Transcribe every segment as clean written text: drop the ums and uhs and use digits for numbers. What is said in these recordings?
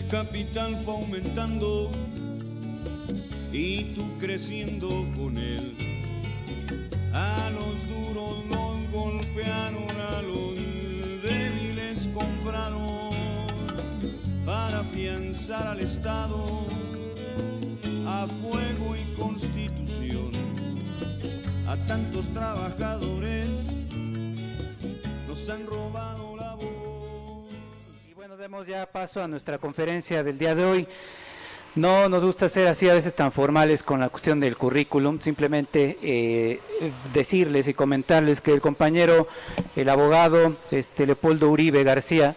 el capital fue aumentando y tú creciendo con él. A los duros los golpearon, a los débiles compraron para afianzar al Estado a fuego y constitución. A tantos trabajadores nos han robado la voz. Y bueno, demos ya paso a nuestra conferencia del día de hoy. No nos gusta ser así a veces tan formales con la cuestión del currículum, simplemente decirles y comentarles que el compañero, el abogado Leopoldo Uribe García,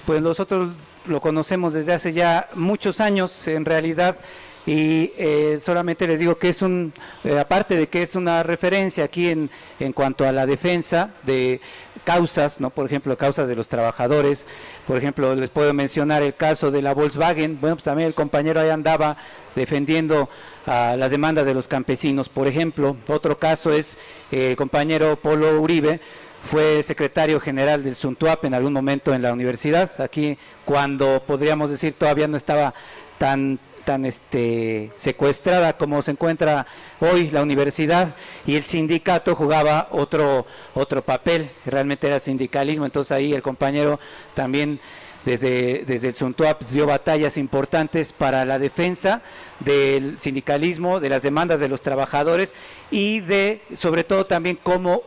pues nosotros lo conocemos desde hace ya muchos años en realidad, y solamente les digo que es aparte de que es una referencia aquí en cuanto a la defensa de causas, ¿no? Por ejemplo, causas de los trabajadores. Por ejemplo, les puedo mencionar el caso de la Volkswagen. Bueno, pues también el compañero ahí andaba defendiendo las demandas de los campesinos. Por ejemplo, otro caso es el compañero Polo Uribe, fue secretario general del SUNTUAP en algún momento en la universidad, aquí cuando podríamos decir todavía no estaba tan secuestrada como se encuentra hoy la universidad, y el sindicato jugaba otro papel, realmente era sindicalismo. Entonces ahí el compañero también desde el SUNTUAP dio batallas importantes para la defensa del sindicalismo, de las demandas de los trabajadores, y de sobre todo también cómo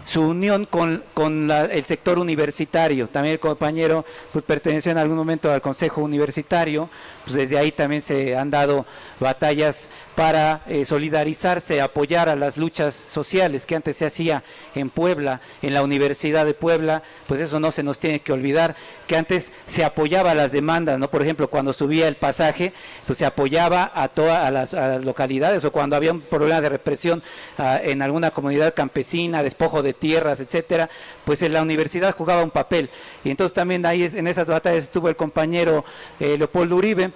su unión con el sector universitario. También el compañero pues, perteneció en algún momento al Consejo Universitario, pues desde ahí también se han dado batallas para solidarizarse, apoyar a las luchas sociales que antes se hacía en Puebla, en la Universidad de Puebla. Pues eso no se nos tiene que olvidar, que antes se apoyaba a las demandas, ¿no? Por ejemplo, cuando subía el pasaje, pues se apoyaba a todas las localidades, o cuando había un problema de represión en alguna comunidad campesina, despojo de tierras, etcétera, pues en la universidad jugaba un papel. Y entonces también ahí en esas batallas estuvo el compañero Leopoldo Uribe.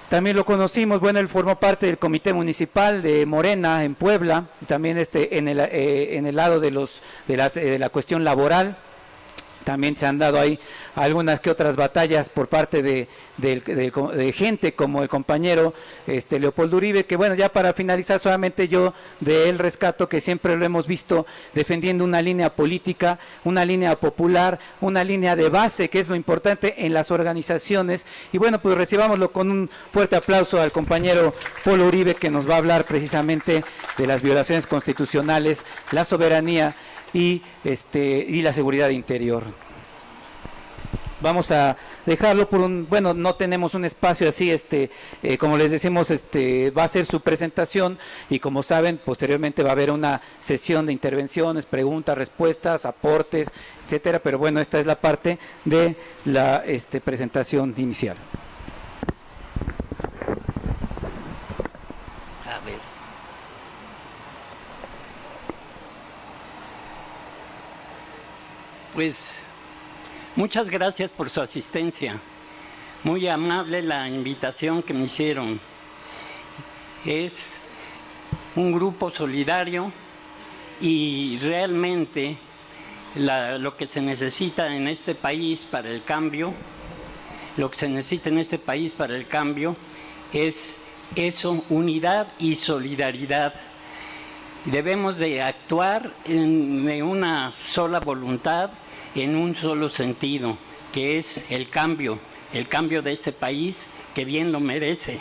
También lo conocimos, bueno, él formó parte del Comité Municipal de Morena en Puebla, también en el lado de la cuestión laboral. También se han dado ahí algunas que otras batallas por parte de gente como el compañero Leopoldo Uribe, que bueno, ya para finalizar solamente yo de él rescato que siempre lo hemos visto defendiendo una línea política, una línea popular, una línea de base, que es lo importante en las organizaciones. Y bueno, pues recibámoslo con un fuerte aplauso al compañero Polo Uribe, que nos va a hablar precisamente de las violaciones constitucionales, la soberanía y la seguridad interior. Vamos a dejarlo bueno, no tenemos un espacio así, como les decimos, va a ser su presentación, y como saben, posteriormente va a haber una sesión de intervenciones, preguntas, respuestas, aportes, etcétera, pero bueno, esta es la parte de la presentación inicial. A ver. Pues muchas gracias por su asistencia. Muy amable la invitación que me hicieron. Es un grupo solidario y realmente lo que se necesita en este país para el cambio, es eso, unidad y solidaridad. Debemos de actuar de una sola voluntad, en un solo sentido, que es el cambio de este país, que bien lo merece,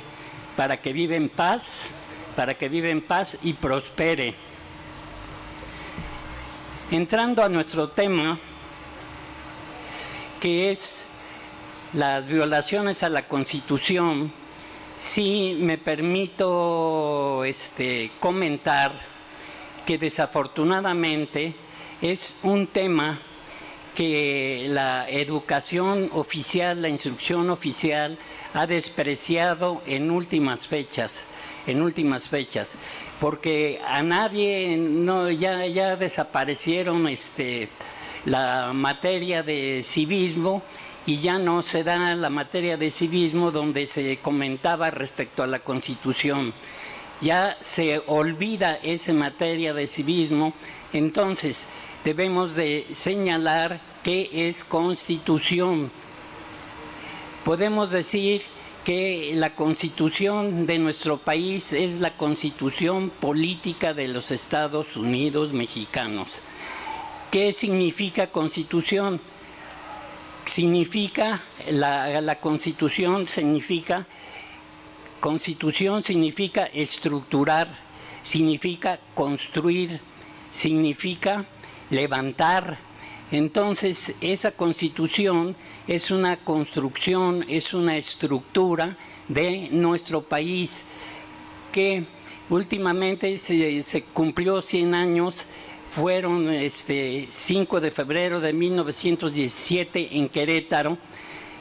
para que viva en paz y prospere. Entrando a nuestro tema, que es las violaciones a la Constitución, sí me permito comentar que desafortunadamente es un tema que la educación oficial, la instrucción oficial ha despreciado en últimas fechas, porque a nadie, ya desaparecieron la materia de civismo, y ya no se da la materia de civismo donde se comentaba respecto a la Constitución. ya se olvida esa materia de civismo. Entonces, debemos de señalar qué es constitución. Podemos decir que la constitución de nuestro país es la constitución política de los Estados Unidos mexicanos. ¿Qué significa constitución? Significa, la constitución significa estructurar, significa construir, significa levantar. Entonces, esa constitución es una construcción, es una estructura de nuestro país que últimamente se cumplió 100 años. Fueron 5 de febrero de 1917 en Querétaro,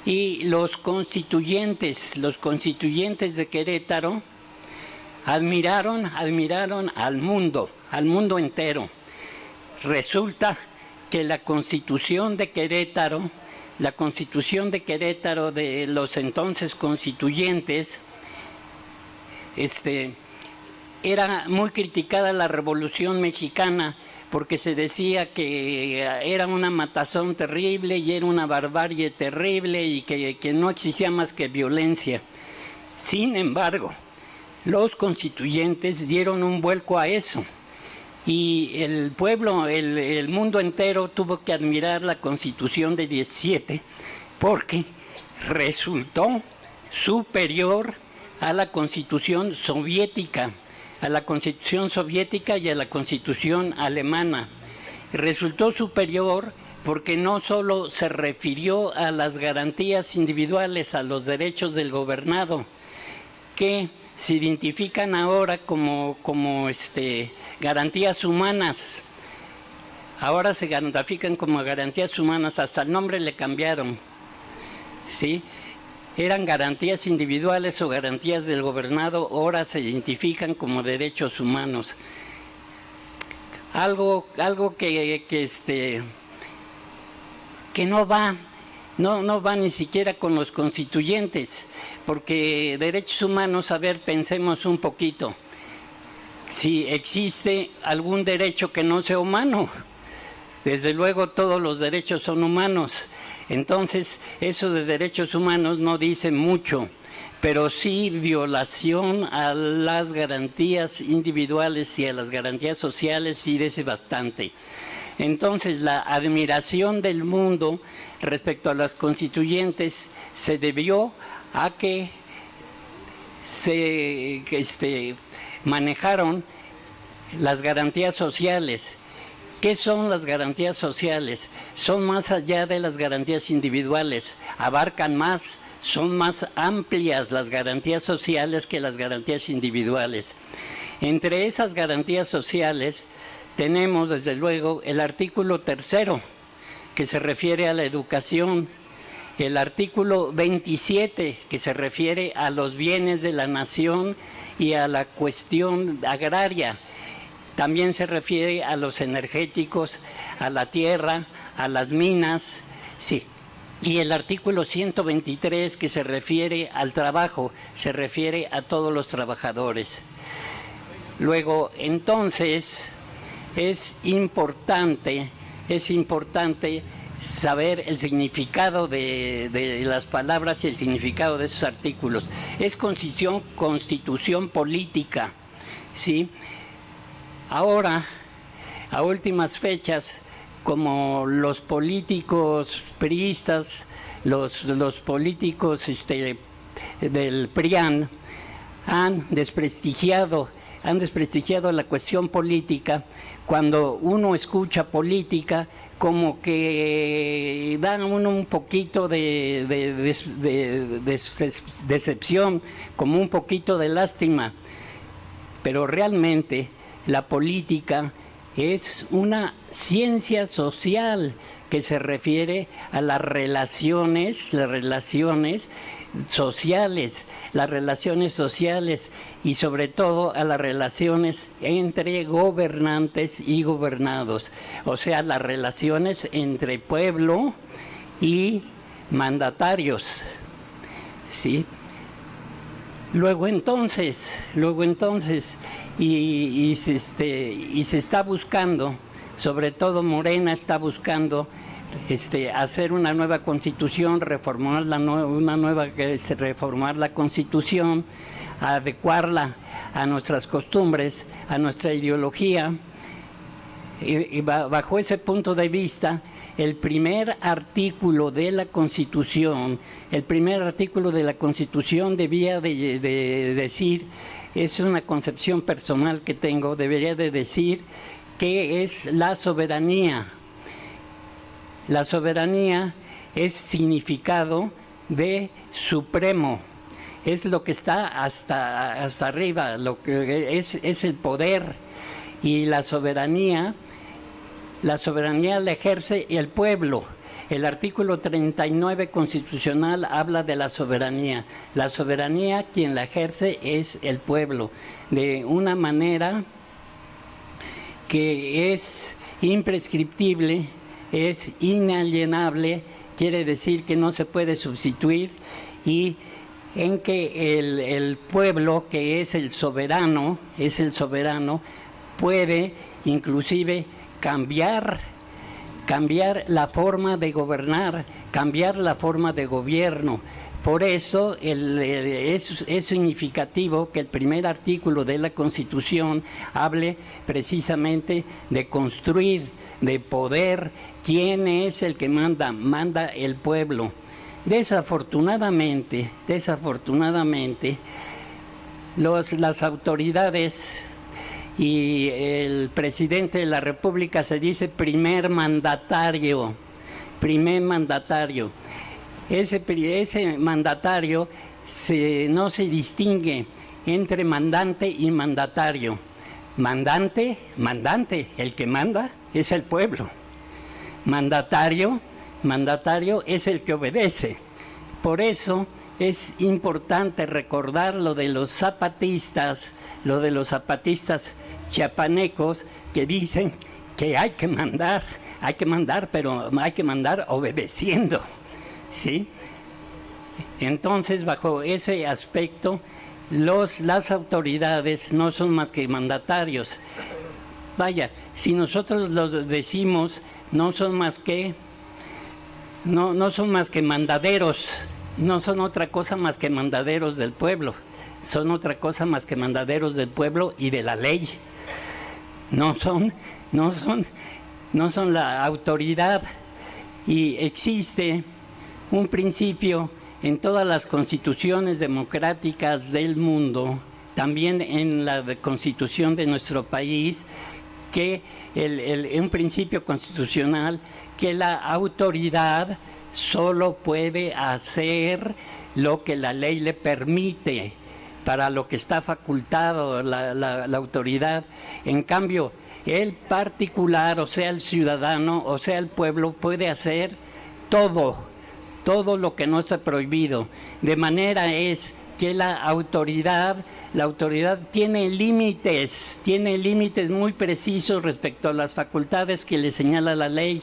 y los constituyentes de Querétaro admiraron al mundo entero. Resulta que la Constitución de Querétaro de los entonces constituyentes, era muy criticada la Revolución Mexicana, porque se decía que era una matazón terrible y era una barbarie terrible y que no existía más que violencia. Sin embargo, los constituyentes dieron un vuelco a eso, y el pueblo, el mundo entero tuvo que admirar la Constitución de 17, porque resultó superior a la Constitución soviética, y a la Constitución alemana. Resultó superior porque no solo se refirió a las garantías individuales, a los derechos del gobernado, que se identifican ahora como garantías humanas. Ahora se identifican como garantías humanas, hasta el nombre le cambiaron, ¿sí? Eran garantías individuales o garantías del gobernado, ahora se identifican como derechos humanos. Algo que no va ni siquiera con los constituyentes, porque derechos humanos, a ver, pensemos un poquito. Si existe algún derecho que no sea humano, desde luego todos los derechos son humanos. Entonces, eso de derechos humanos no dice mucho, pero sí violación a las garantías individuales y a las garantías sociales sí dice bastante. Entonces, la admiración del mundo respecto a las constituyentes se debió a que se manejaron las garantías sociales. ¿Qué son las garantías sociales? Son más allá de las garantías individuales, abarcan más, son más amplias las garantías sociales que las garantías individuales. Entre esas garantías sociales tenemos, desde luego, el artículo 3, que se refiere a la educación, el artículo 27, que se refiere a los bienes de la nación y a la cuestión agraria. También se refiere a los energéticos, a la tierra, a las minas, sí. Y el artículo 123, que se refiere al trabajo, se refiere a todos los trabajadores. Luego, entonces, es importante saber el significado de las palabras y el significado de esos artículos. Es constitución política, ¿sí? Ahora, a últimas fechas, como los políticos priistas, los políticos del PRIAN han desprestigiado la cuestión política. Cuando uno escucha política, como que dan uno un poquito de decepción, como un poquito de lástima, pero realmente la política es una ciencia social que se refiere a las relaciones sociales y sobre todo a las relaciones entre gobernantes y gobernados, o sea, las relaciones entre pueblo y mandatarios, ¿sí? Luego entonces, y se está buscando, sobre todo Morena está buscando hacer una nueva constitución, reformar reformar la constitución, adecuarla a nuestras costumbres, a nuestra ideología. Y bajo ese punto de vista, el primer artículo de la Constitución debía de decir, es una concepción personal que tengo, debería de decir que es la soberanía. La soberanía es significado de supremo, es lo que está hasta arriba, lo que es el poder, y la soberanía la ejerce el pueblo. El artículo 39 constitucional habla de la soberanía. La soberanía, quien la ejerce es el pueblo, de una manera que es imprescriptible, es inalienable, quiere decir que no se puede sustituir, y en que el pueblo, que es el soberano, puede inclusive cambiar la forma de gobernar, cambiar la forma de gobierno. Por eso es significativo que el primer artículo de la Constitución hable precisamente de construir, de poder. ¿Quién es el que manda? Manda el pueblo. Desafortunadamente, las autoridades y el presidente de la República se dice primer mandatario. Ese mandatario no se distingue entre mandante y mandatario. Mandante, el que manda es el pueblo. Mandatario es el que obedece. Por eso es importante recordar lo de los zapatistas chiapanecos, que dicen que hay que mandar, pero hay que mandar obedeciendo, ¿sí? Entonces, bajo ese aspecto, las autoridades no son más que mandatarios. Vaya, si nosotros los decimos, no son más que mandaderos, no son otra cosa más que mandaderos del pueblo, son otra cosa más que mandaderos del pueblo y de la ley. No son la autoridad. Y existe un principio en todas las constituciones democráticas del mundo, también en la Constitución de nuestro país, que un principio constitucional, que la autoridad solo puede hacer lo que la ley le permite, para lo que está facultado la autoridad. En cambio, el particular, o sea, el ciudadano, o sea, el pueblo, puede hacer todo lo que no está prohibido. De manera es que la autoridad tiene límites muy precisos respecto a las facultades que le señala la ley.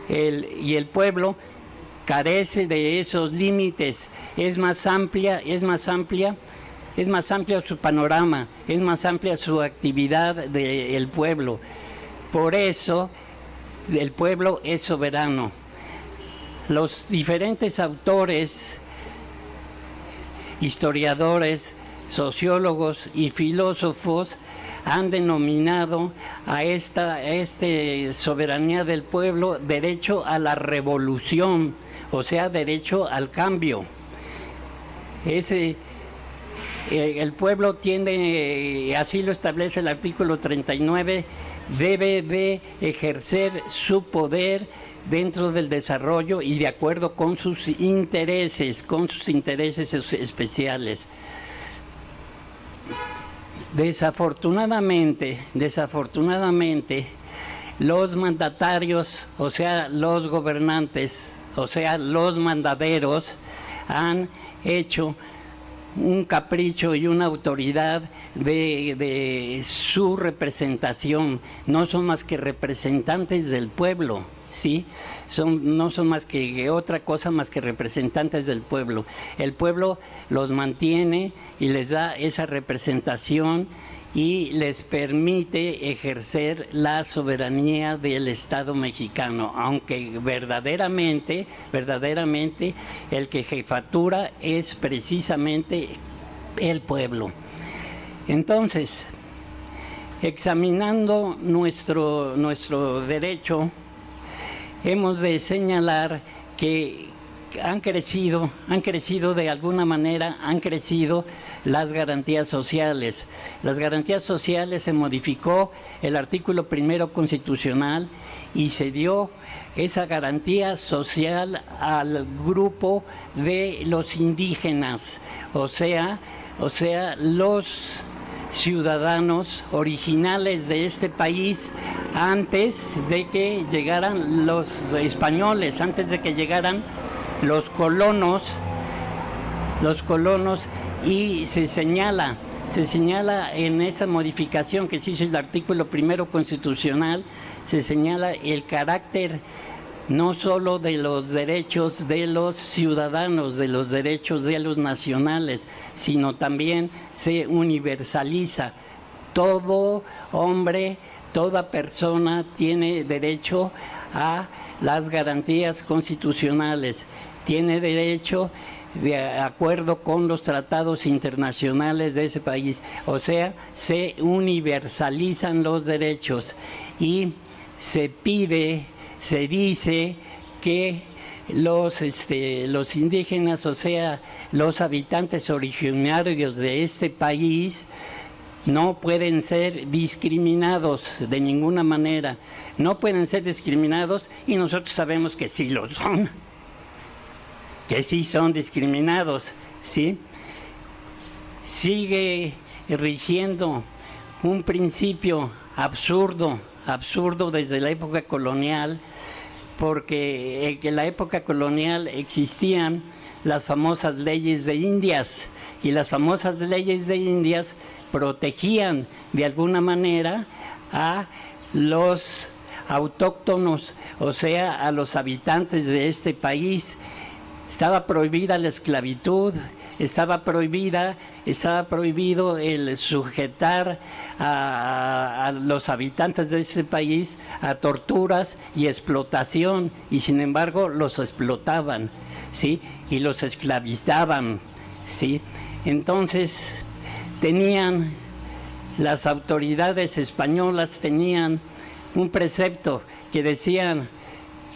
Y el pueblo carece de esos límites. Es más amplia su panorama, es más amplia su actividad del pueblo. Por eso, el pueblo es soberano. Los diferentes autores, historiadores, sociólogos y filósofos han denominado a esta soberanía del pueblo derecho a la revolución, o sea, derecho al cambio. El pueblo tiene, así lo establece el artículo 39, debe de ejercer su poder dentro del desarrollo y de acuerdo con sus intereses especiales. Desafortunadamente, los mandatarios, o sea, los gobernantes, o sea, los mandaderos, han hecho un capricho y una autoridad de su representación. No son más que representantes del pueblo, ¿sí? No son más que otra cosa más que representantes del pueblo. El pueblo los mantiene y les da esa representación y les permite ejercer la soberanía del Estado mexicano, aunque verdaderamente el que jefatura es precisamente el pueblo. Entonces, examinando nuestro derecho, hemos de señalar que han crecido de alguna manera, las garantías sociales. Las garantías sociales se modificó el artículo 1 constitucional y se dio esa garantía social al grupo de los indígenas, o sea, los ciudadanos originales de este país antes de que llegaran los españoles, antes de que llegaran los colonos, y se señala en esa modificación que se hizo el artículo 1 constitucional, se señala el carácter no solo de los derechos de los ciudadanos, de los derechos de los nacionales, sino también se universaliza. Todo hombre, toda persona tiene derecho a las garantías constitucionales, tiene derecho de acuerdo con los tratados internacionales de ese país, o sea, se universalizan los derechos y se dice que los indígenas, o sea, los habitantes originarios de este país, no pueden ser discriminados de ninguna manera, no pueden ser discriminados, y nosotros sabemos que sí lo son, que sí son discriminados, ¿sí? Sigue rigiendo un principio absurdo desde la época colonial, porque en la época colonial existían las famosas leyes de Indias, y las famosas leyes de Indias protegían de alguna manera a los autóctonos, o sea, a los habitantes de este país. Estaba prohibida la esclavitud, estaba prohibido el sujetar a los habitantes de este país a torturas y explotación, y sin embargo los explotaban, ¿sí? Y los esclavizaban, ¿sí? Entonces las autoridades españolas tenían un precepto que decían,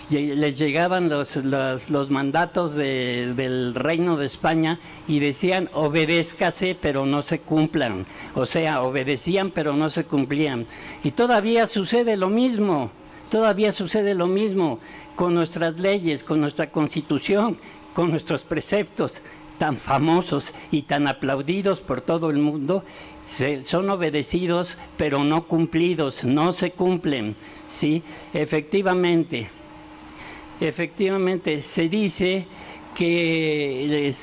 les llegaban los mandatos del Reino de España y decían: obedézcase pero no se cumplan, o sea, obedecían pero no se cumplían. Y todavía sucede lo mismo con nuestras leyes, con nuestra Constitución, con nuestros preceptos tan famosos y tan aplaudidos por todo el mundo. Son obedecidos pero no cumplidos, no se cumplen, ¿sí? Efectivamente se dice que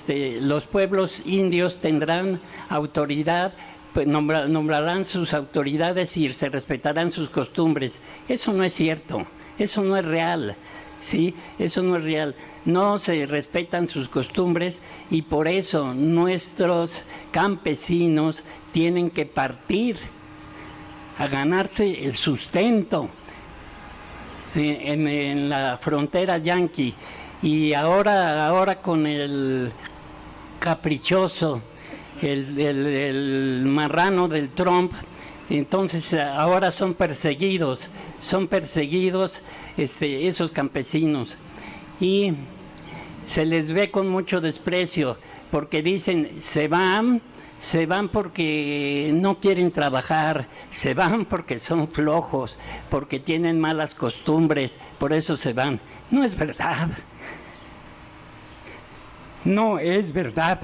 los pueblos indios tendrán autoridad, pues nombrarán sus autoridades y se respetarán sus costumbres. Eso no es cierto, eso no es real, ¿sí? Eso no es real. No se respetan sus costumbres, y por eso nuestros campesinos tienen que partir a ganarse el sustento en la frontera yanqui. Y ahora con el caprichoso, el marrano del Trump, entonces ahora son perseguidos esos campesinos, y se les ve con mucho desprecio, porque dicen: se van porque no quieren trabajar, se van porque son flojos, porque tienen malas costumbres, por eso se van. No es verdad. No es verdad,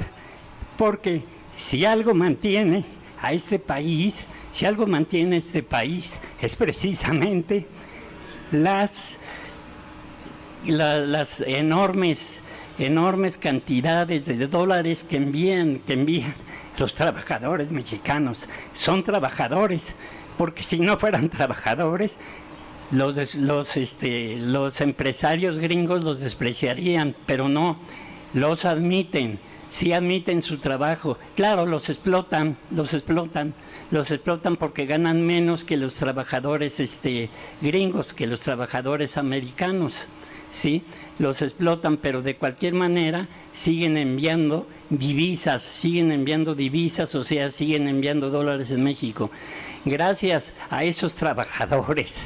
porque si algo mantiene a este país, es precisamente las enormes enormes cantidades de dólares que envían los trabajadores mexicanos. Son trabajadores, porque si no fueran trabajadores, los empresarios gringos los despreciarían, pero no, los admiten, sí admiten su trabajo. Claro, los explotan porque ganan menos que los trabajadores gringos, que los trabajadores americanos, ¿sí? Los explotan, pero de cualquier manera siguen enviando divisas, o sea, siguen enviando dólares en México. Gracias a esos trabajadores,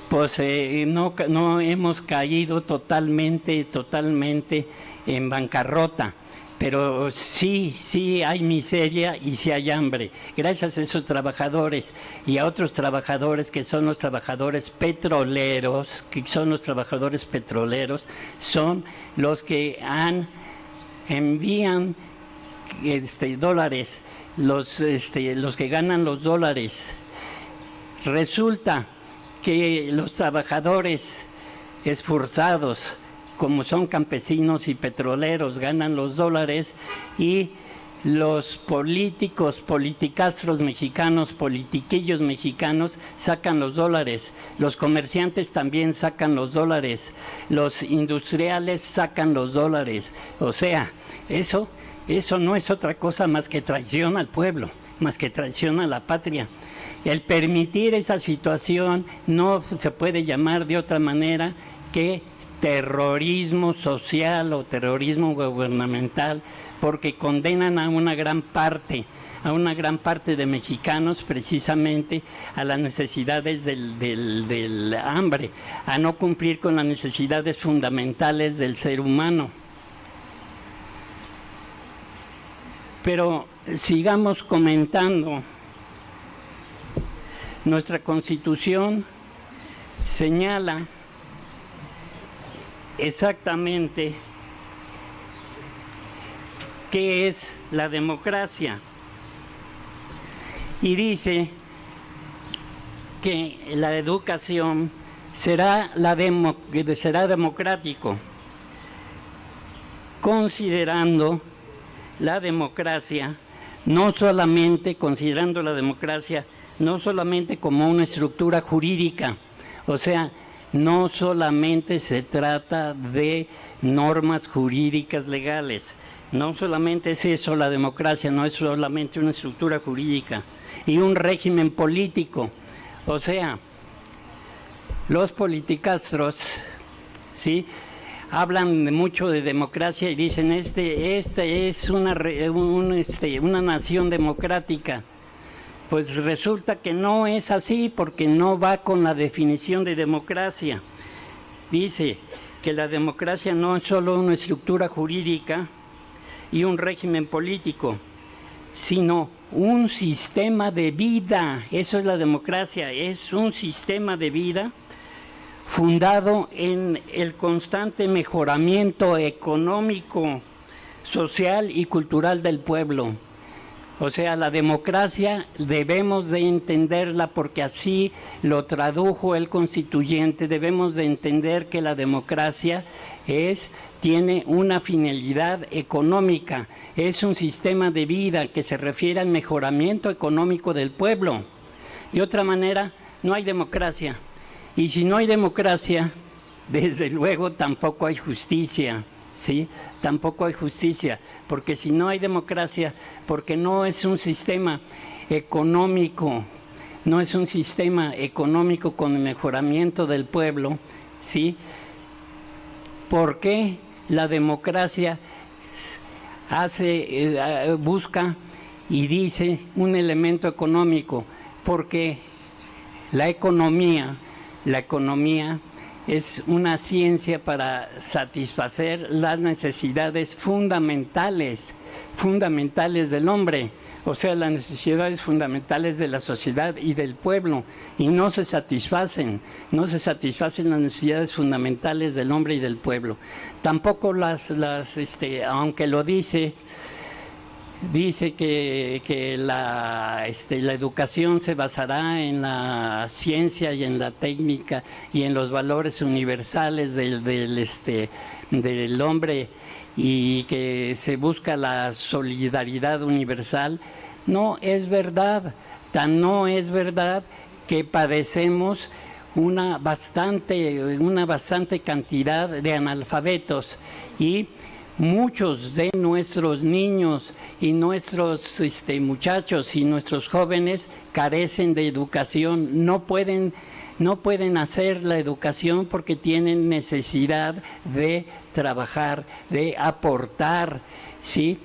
pues no hemos caído totalmente en bancarrota, pero sí hay miseria y sí hay hambre. Gracias a esos trabajadores y a otros trabajadores que son los trabajadores petroleros, son los que envían dólares, los que ganan los dólares. Resulta que los trabajadores esforzados, como son campesinos y petroleros, ganan los dólares, y los políticos, politicastros mexicanos, politiquillos mexicanos sacan los dólares, los comerciantes también sacan los dólares, los industriales sacan los dólares. O sea, eso no es otra cosa más que traición al pueblo, más que traición a la patria. El permitir esa situación no se puede llamar de otra manera que terrorismo social o terrorismo gubernamental, porque condenan a una gran parte de mexicanos precisamente a las necesidades del hambre, a no cumplir con las necesidades fundamentales del ser humano. Pero sigamos comentando. Nuestra Constitución señala exactamente qué es la democracia y dice que la educación será democrático, considerando la democracia no solamente como una estructura jurídica, o sea, no solamente se trata de normas jurídicas legales, no solamente es eso la democracia, no es solamente una estructura jurídica y un régimen político. O sea, los politicastros, ¿sí?, hablan mucho de democracia y dicen es una nación democrática. Pues resulta que no es así, porque no va con la definición de democracia. Dice que la democracia no es solo una estructura jurídica y un régimen político, sino un sistema de vida. Eso es la democracia, es un sistema de vida fundado en el constante mejoramiento económico, social y cultural del pueblo. O sea, la democracia debemos de entenderla porque así lo tradujo el constituyente. Debemos de entender que la democracia tiene una finalidad económica, es un sistema de vida que se refiere al mejoramiento económico del pueblo. De otra manera, no hay democracia. Y si no hay democracia, desde luego tampoco hay justicia. ¿Sí? Tampoco hay justicia, porque si no hay democracia, porque no es un sistema económico, con el mejoramiento del pueblo, ¿sí? ¿Por qué la democracia busca y dice un elemento económico? Porque la economía es una ciencia para satisfacer las necesidades fundamentales del hombre, o sea, las necesidades fundamentales de la sociedad y del pueblo, y no se satisfacen las necesidades fundamentales del hombre y del pueblo. Tampoco aunque lo dice dice que la educación se basará en la ciencia y en la técnica y en los valores universales del hombre, y que se busca la solidaridad universal. No es verdad, tan no es verdad que padecemos una bastante cantidad de analfabetos, y muchos de nuestros niños y nuestros muchachos y nuestros jóvenes carecen de educación, no pueden hacer la educación porque tienen necesidad de trabajar, de aportar, ¿sí?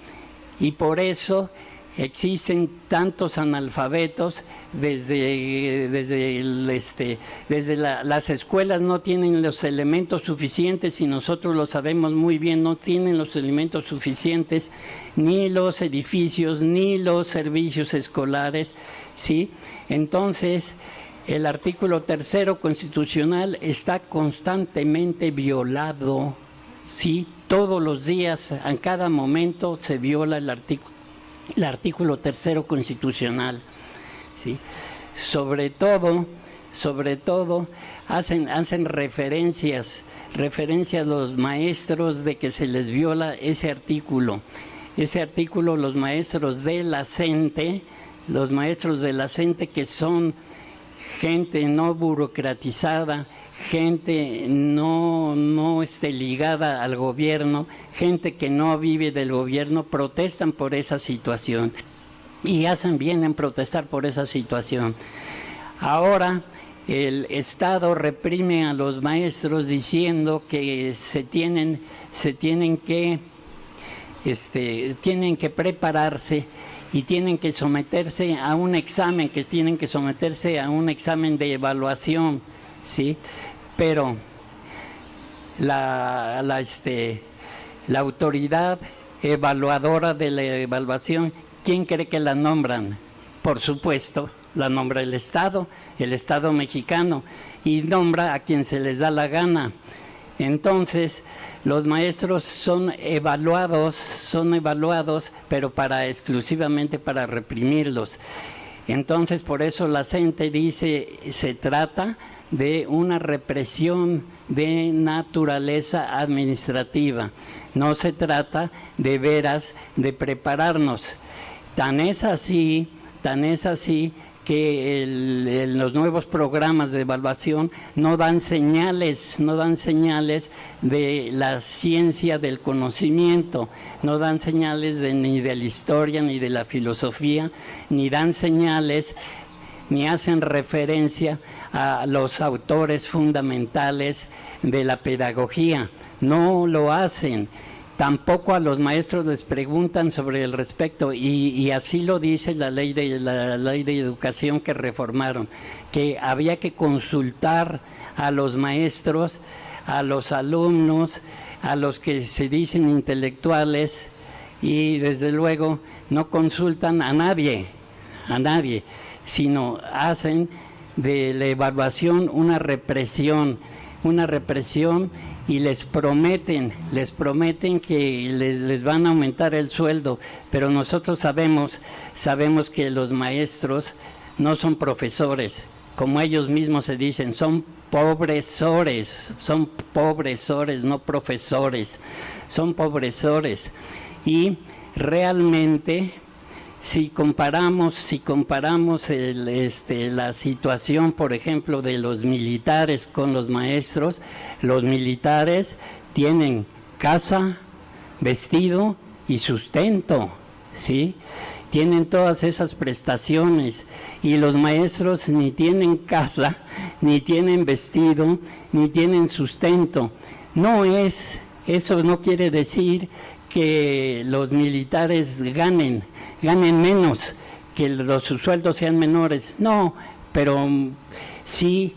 Y por eso existen tantos analfabetos. Las escuelas no tienen los elementos suficientes, y nosotros lo sabemos muy bien, no tienen los elementos suficientes, ni los edificios, ni los servicios escolares, ¿sí? Entonces, el artículo 3 constitucional está constantemente violado, ¿sí? Todos los días, en cada momento se viola el artículo 3 constitucional, ¿sí? Sobre todo hacen referencias los maestros de que se les viola ese artículo. Los maestros de la CENTE, que son gente no burocratizada, gente no ligada al gobierno, gente que no vive del gobierno, protestan por esa situación, y hacen bien en protestar por esa situación. Ahora el Estado reprime a los maestros diciendo que tienen que prepararse y tienen que someterse a un examen, de evaluación, ¿sí? Pero la autoridad evaluadora de la evaluación, ¿quién cree que la nombran? Por supuesto, la nombra el Estado mexicano, y nombra a quien se les da la gana. Entonces, los maestros son evaluados, pero exclusivamente para reprimirlos. Entonces, por eso la CENTE dice, se trata de una represión de naturaleza administrativa. No se trata de veras de prepararnos. Tan es así que los nuevos programas de evaluación no dan señales de la ciencia del conocimiento, no dan señales ni de la historia, ni de la filosofía, ni dan señales, ni hacen referencia a los autores fundamentales de la pedagogía. No lo hacen. Tampoco a los maestros les preguntan sobre el respecto, y así lo dice la ley de educación que reformaron, que había que consultar a los maestros, a los alumnos, a los que se dicen intelectuales, y desde luego no consultan a nadie, sino hacen de la evaluación una represión, y les prometen que les van a aumentar el sueldo, pero nosotros sabemos que los maestros no son profesores, como ellos mismos se dicen, son pobresores, no profesores, son pobresores. Y realmente, si comparamos la situación, por ejemplo, de los militares con los maestros, los militares tienen casa, vestido y sustento, ¿sí? Tienen todas esas prestaciones, y los maestros ni tienen casa, ni tienen vestido, ni tienen sustento. Eso no quiere decir que los militares ganen menos, que los sueldos sean menores. No, pero sí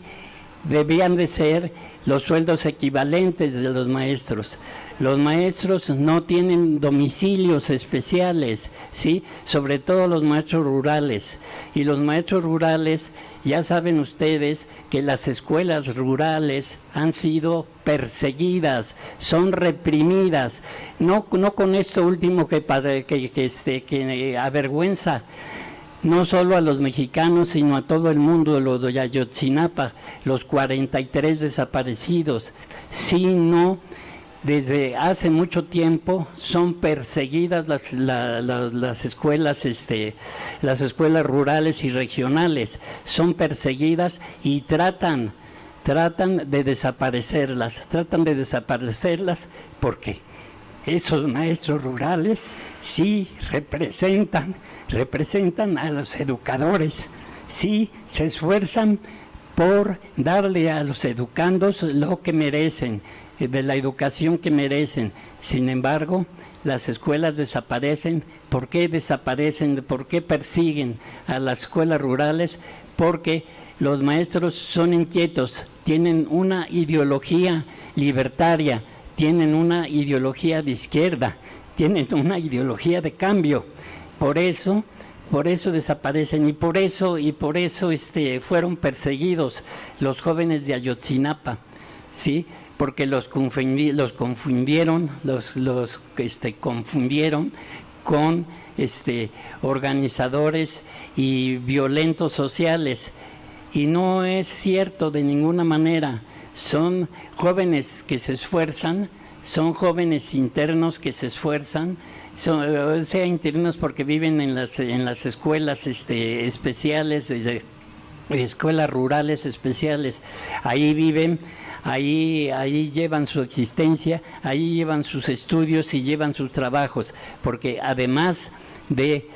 debían de ser los sueldos equivalentes de los maestros. Los maestros no tienen domicilios especiales, ¿sí? Sobre todo los maestros rurales. Y los maestros rurales, ya saben ustedes que las escuelas rurales han sido perseguidas, son reprimidas. No con esto último que avergüenza no solo a los mexicanos, sino a todo el mundo, los de Ayotzinapa, los 43 desaparecidos, sino desde hace mucho tiempo son perseguidas las escuelas, las escuelas rurales y regionales, son perseguidas y tratan de desaparecerlas, porque esos maestros rurales sí representan a los educadores, sí se esfuerzan por darle a los educandos lo que merecen, de la educación que merecen. Sin embargo, las escuelas desaparecen. ¿Por qué desaparecen? ¿Por qué persiguen a las escuelas rurales? Porque los maestros son inquietos, tienen una ideología libertaria, tienen una ideología de izquierda, tienen una ideología de cambio. Por eso desaparecen y por eso fueron perseguidos los jóvenes de Ayotzinapa, ¿sí? Porque los confundieron con organizadores y violentos sociales, y no es cierto de ninguna manera. Son jóvenes que se esfuerzan, son jóvenes internos que se esfuerzan, internos porque viven en las escuelas especiales, de escuelas rurales especiales. Ahí viven, ahí llevan su existencia, ahí llevan sus estudios y llevan sus trabajos, porque además de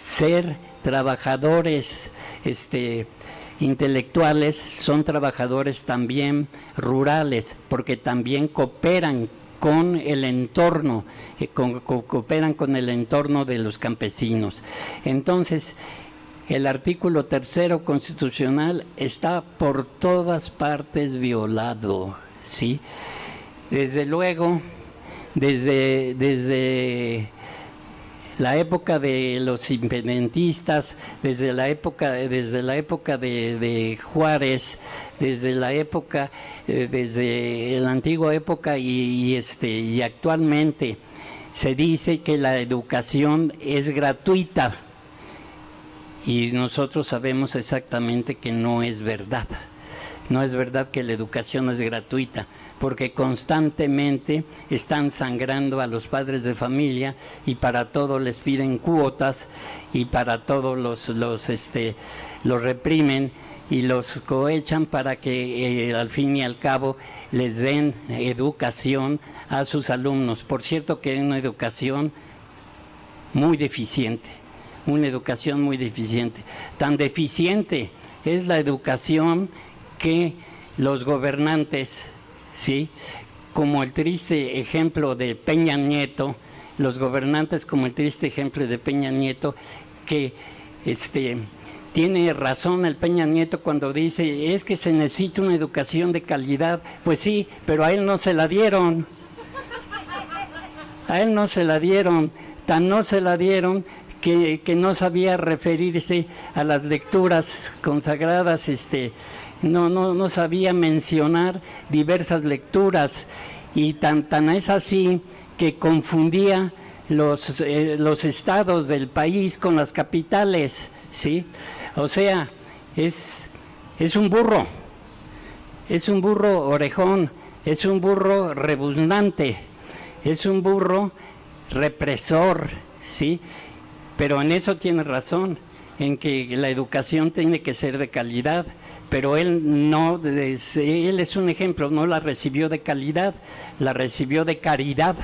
ser trabajadores intelectuales, son trabajadores también rurales, porque también cooperan con el entorno, cooperan con el entorno de los campesinos. Entonces, el artículo 3 constitucional está por todas partes violado, ¿sí? Desde luego, desde la época de los independentistas, desde la época de Juárez, desde la antigua época y actualmente se dice que la educación es gratuita. Y nosotros sabemos exactamente que no es verdad. No es verdad que la educación es gratuita, porque constantemente están sangrando a los padres de familia y para todo les piden cuotas y para todo los reprimen y los cohechan para que al fin y al cabo les den educación a sus alumnos. Por cierto que es una educación muy deficiente. Una educación muy deficiente. Tan deficiente es la educación que los gobernantes, ¿sí? Como el triste ejemplo de Peña Nieto, que tiene razón el Peña Nieto cuando dice, es que se necesita una educación de calidad. Pues sí, pero a él no se la dieron. Tan no se la dieron que no sabía referirse a las lecturas consagradas, no sabía mencionar diversas lecturas, y tan es así que confundía los estados del país con las capitales, ¿sí? O sea, es un burro orejón, es un burro rebuznante, es un burro represor, ¿sí? Pero en eso tiene razón, en que la educación tiene que ser de calidad, pero él es un ejemplo, no la recibió de calidad, la recibió de caridad.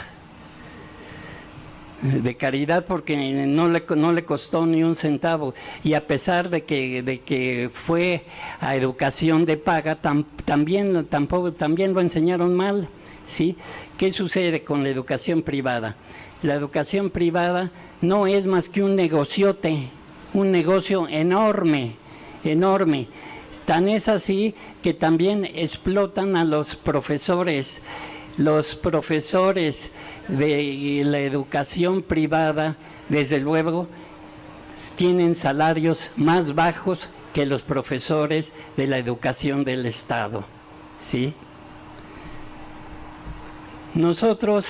De caridad, porque no le costó ni un centavo, y a pesar de que fue a educación de paga, también lo enseñaron mal, ¿sí? ¿Qué sucede con la educación privada? La educación privada no es más que un negociote, un negocio enorme. Tan es así que también explotan a los profesores. Los profesores de la educación privada, desde luego, tienen salarios más bajos que los profesores de la educación del Estado, ¿sí? Nosotros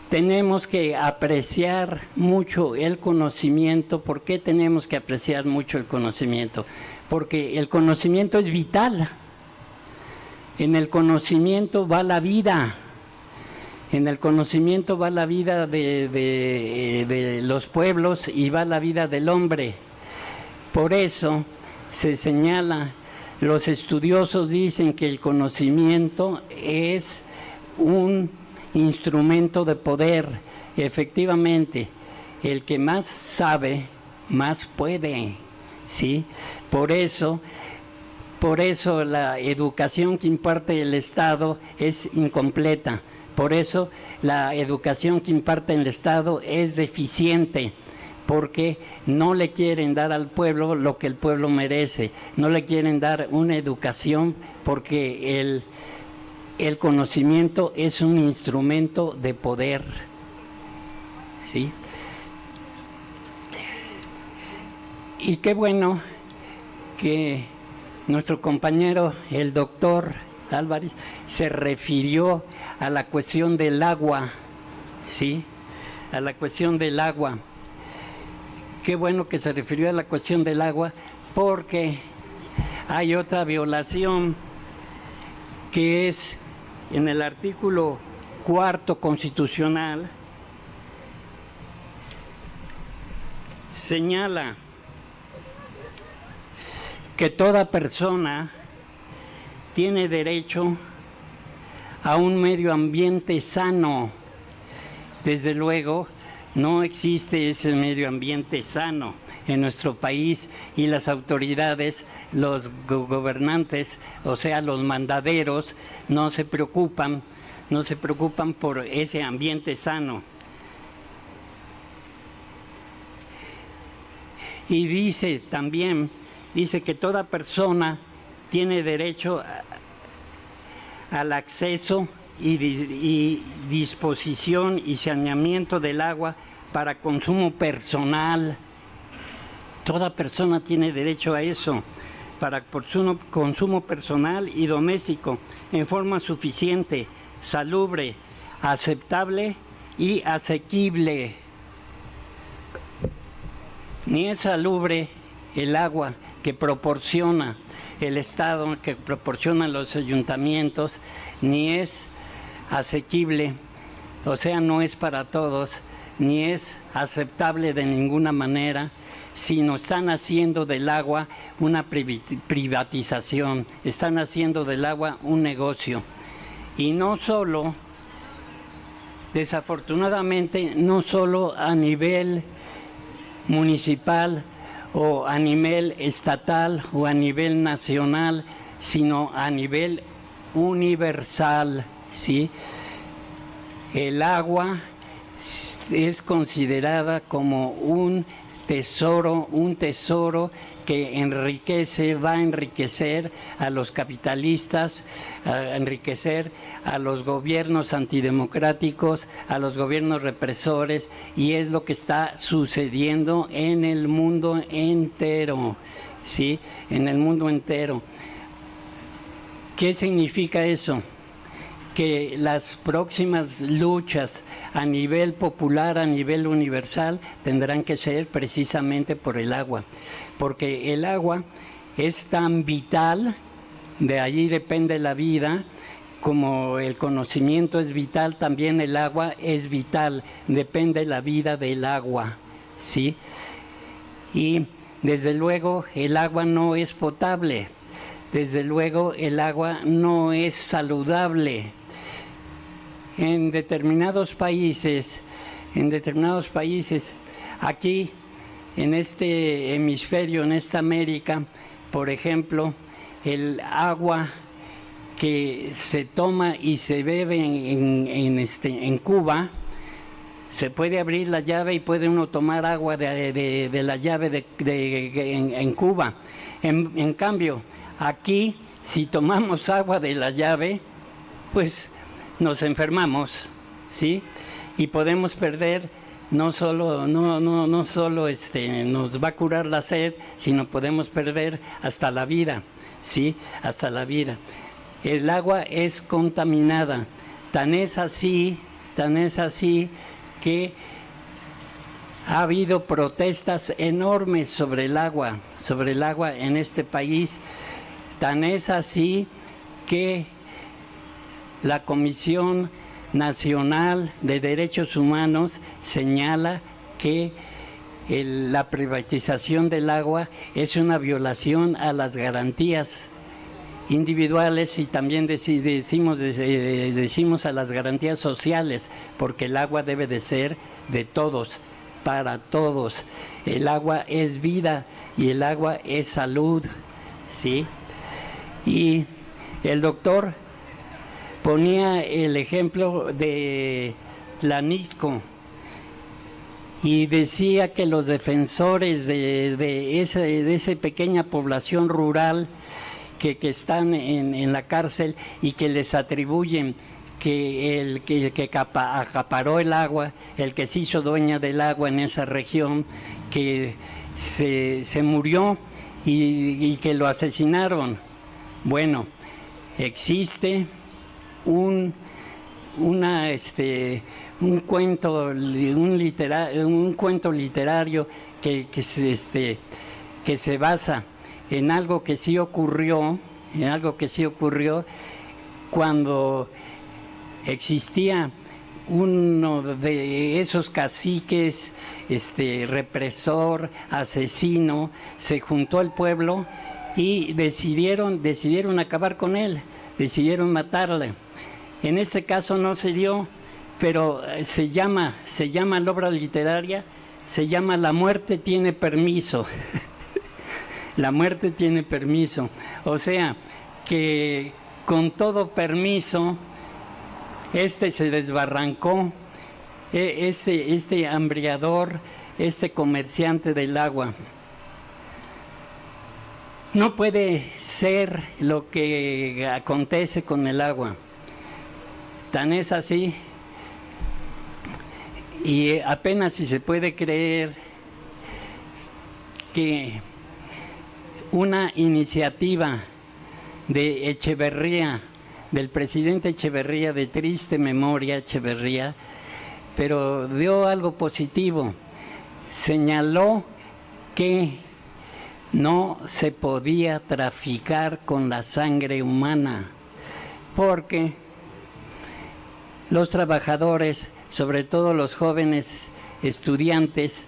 tenemos que apreciar mucho el conocimiento. ¿Por qué tenemos que apreciar mucho el conocimiento? Porque el conocimiento es vital. En el conocimiento va la vida. En el conocimiento va la vida de los pueblos y va la vida del hombre. Por eso se señala, los estudiosos dicen que el conocimiento es un instrumento de poder. Efectivamente, el que más sabe, más puede, ¿sí? Por eso la educación que imparte el Estado es incompleta. Por eso la educación que imparte el Estado es deficiente, porque no le quieren dar al pueblo lo que el pueblo merece, no le quieren dar una educación, porque el conocimiento es un instrumento de poder, ¿sí? Y qué bueno que nuestro compañero, el doctor Álvarez, se refirió a la cuestión del agua, ¿sí? A la cuestión del agua. Qué bueno que se refirió a la cuestión del agua, porque hay otra violación, que es en el artículo 4 constitucional, señala que toda persona tiene derecho a un medio ambiente sano. Desde luego, no existe ese medio ambiente sano en nuestro país, y las autoridades, los gobernantes, o sea, los mandaderos, no se preocupan por ese ambiente sano. Y dice que toda persona tiene derecho al acceso y disposición y saneamiento del agua para consumo personal. Toda persona tiene derecho a eso, para consumo personal y doméstico, en forma suficiente, salubre, aceptable y asequible. Ni es salubre el agua que proporciona el Estado, que proporcionan los ayuntamientos, ni es asequible, o sea, no es para todos, ni es aceptable de ninguna manera, sino están haciendo del agua una privatización, están haciendo del agua un negocio. Y no solo, desafortunadamente, no solo a nivel municipal o a nivel estatal o a nivel nacional, sino a nivel universal, ¿sí? El agua es considerada como un tesoro que va a enriquecer a los capitalistas, a enriquecer a los gobiernos antidemocráticos, a los gobiernos represores, y es lo que está sucediendo en el mundo entero, ¿sí? En el mundo entero. ¿Qué significa eso? Que las próximas luchas a nivel popular, a nivel universal, tendrán que ser precisamente por el agua, porque el agua es tan vital, de allí depende la vida, como el conocimiento es vital, también el agua es vital, depende la vida del agua, ¿sí? Y desde luego el agua no es potable, desde luego el agua no es saludable. En determinados países, aquí en este hemisferio, en esta América, por ejemplo, el agua que se toma y se bebe en Cuba, se puede abrir la llave y puede uno tomar agua de la llave en Cuba. En cambio, Aquí, si tomamos agua de la llave, pues nos enfermamos, ¿sí? Y podemos perder, no solo nos va a curar la sed, sino podemos perder hasta la vida, ¿sí? Hasta la vida. El agua es contaminada, tan es así que ha habido protestas enormes sobre el agua en este país. Tan es así que la Comisión Nacional de Derechos Humanos señala que la privatización del agua es una violación a las garantías individuales y también decimos a las garantías sociales, porque el agua debe de ser de todos, para todos. El agua es vida y el agua es salud, ¿sí? Y el doctor ponía el ejemplo de Tlanisco y decía que los defensores de esa pequeña población rural que están en la cárcel y que les atribuyen que el que acaparó el agua, el que se hizo dueña del agua en esa región, que se murió y que lo asesinaron. Bueno, existe un cuento literario que se basa en algo que sí ocurrió, cuando existía uno de esos caciques, represor, asesino, se juntó al pueblo y decidieron acabar con él, decidieron matarle. En este caso no se dio, pero se llama la obra literaria, se llama La muerte tiene permiso. La muerte tiene permiso. O sea, que con todo permiso, se desbarrancó, este hambriador, comerciante del agua. No puede ser lo que acontece con el agua. Tan es así, y apenas si se puede creer que una iniciativa de Echeverría, del presidente Echeverría, de triste memoria Echeverría, pero dio algo positivo. Señaló que no se podía traficar con la sangre humana, porque los trabajadores, sobre todo los jóvenes estudiantes,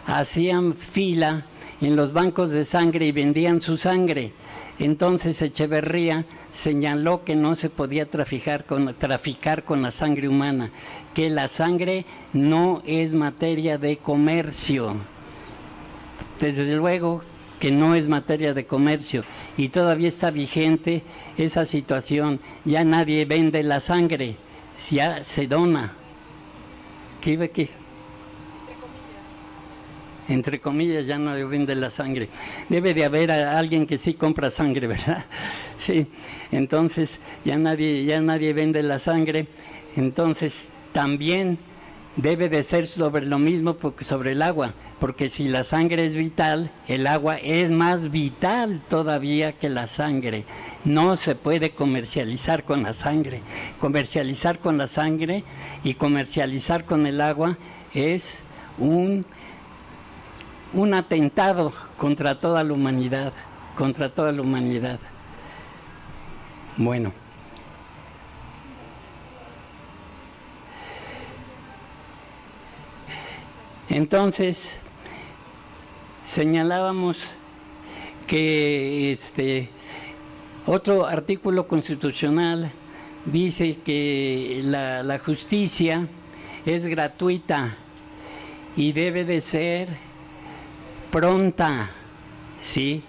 hacían fila en los bancos de sangre y vendían su sangre. Entonces Echeverría señaló que no se podía traficar con la sangre humana, que la sangre no es materia de comercio. Desde luego que no es materia de comercio, y todavía está vigente esa situación. Ya nadie vende la sangre, ya se dona. ¿Qué iba aquí? Entre comillas, ya no vende la sangre. Debe de haber alguien que sí compra sangre, ¿verdad? Sí. Entonces ya nadie vende la sangre. Entonces también debe de ser sobre lo mismo, porque sobre el agua, porque si la sangre es vital, el agua es más vital todavía que la sangre. No se puede comercializar con la sangre. Comercializar con la sangre y comercializar con el agua es un atentado contra toda la humanidad, Bueno. Entonces, señalábamos que otro artículo constitucional dice que la justicia es gratuita y debe de ser pronta, ¿sí?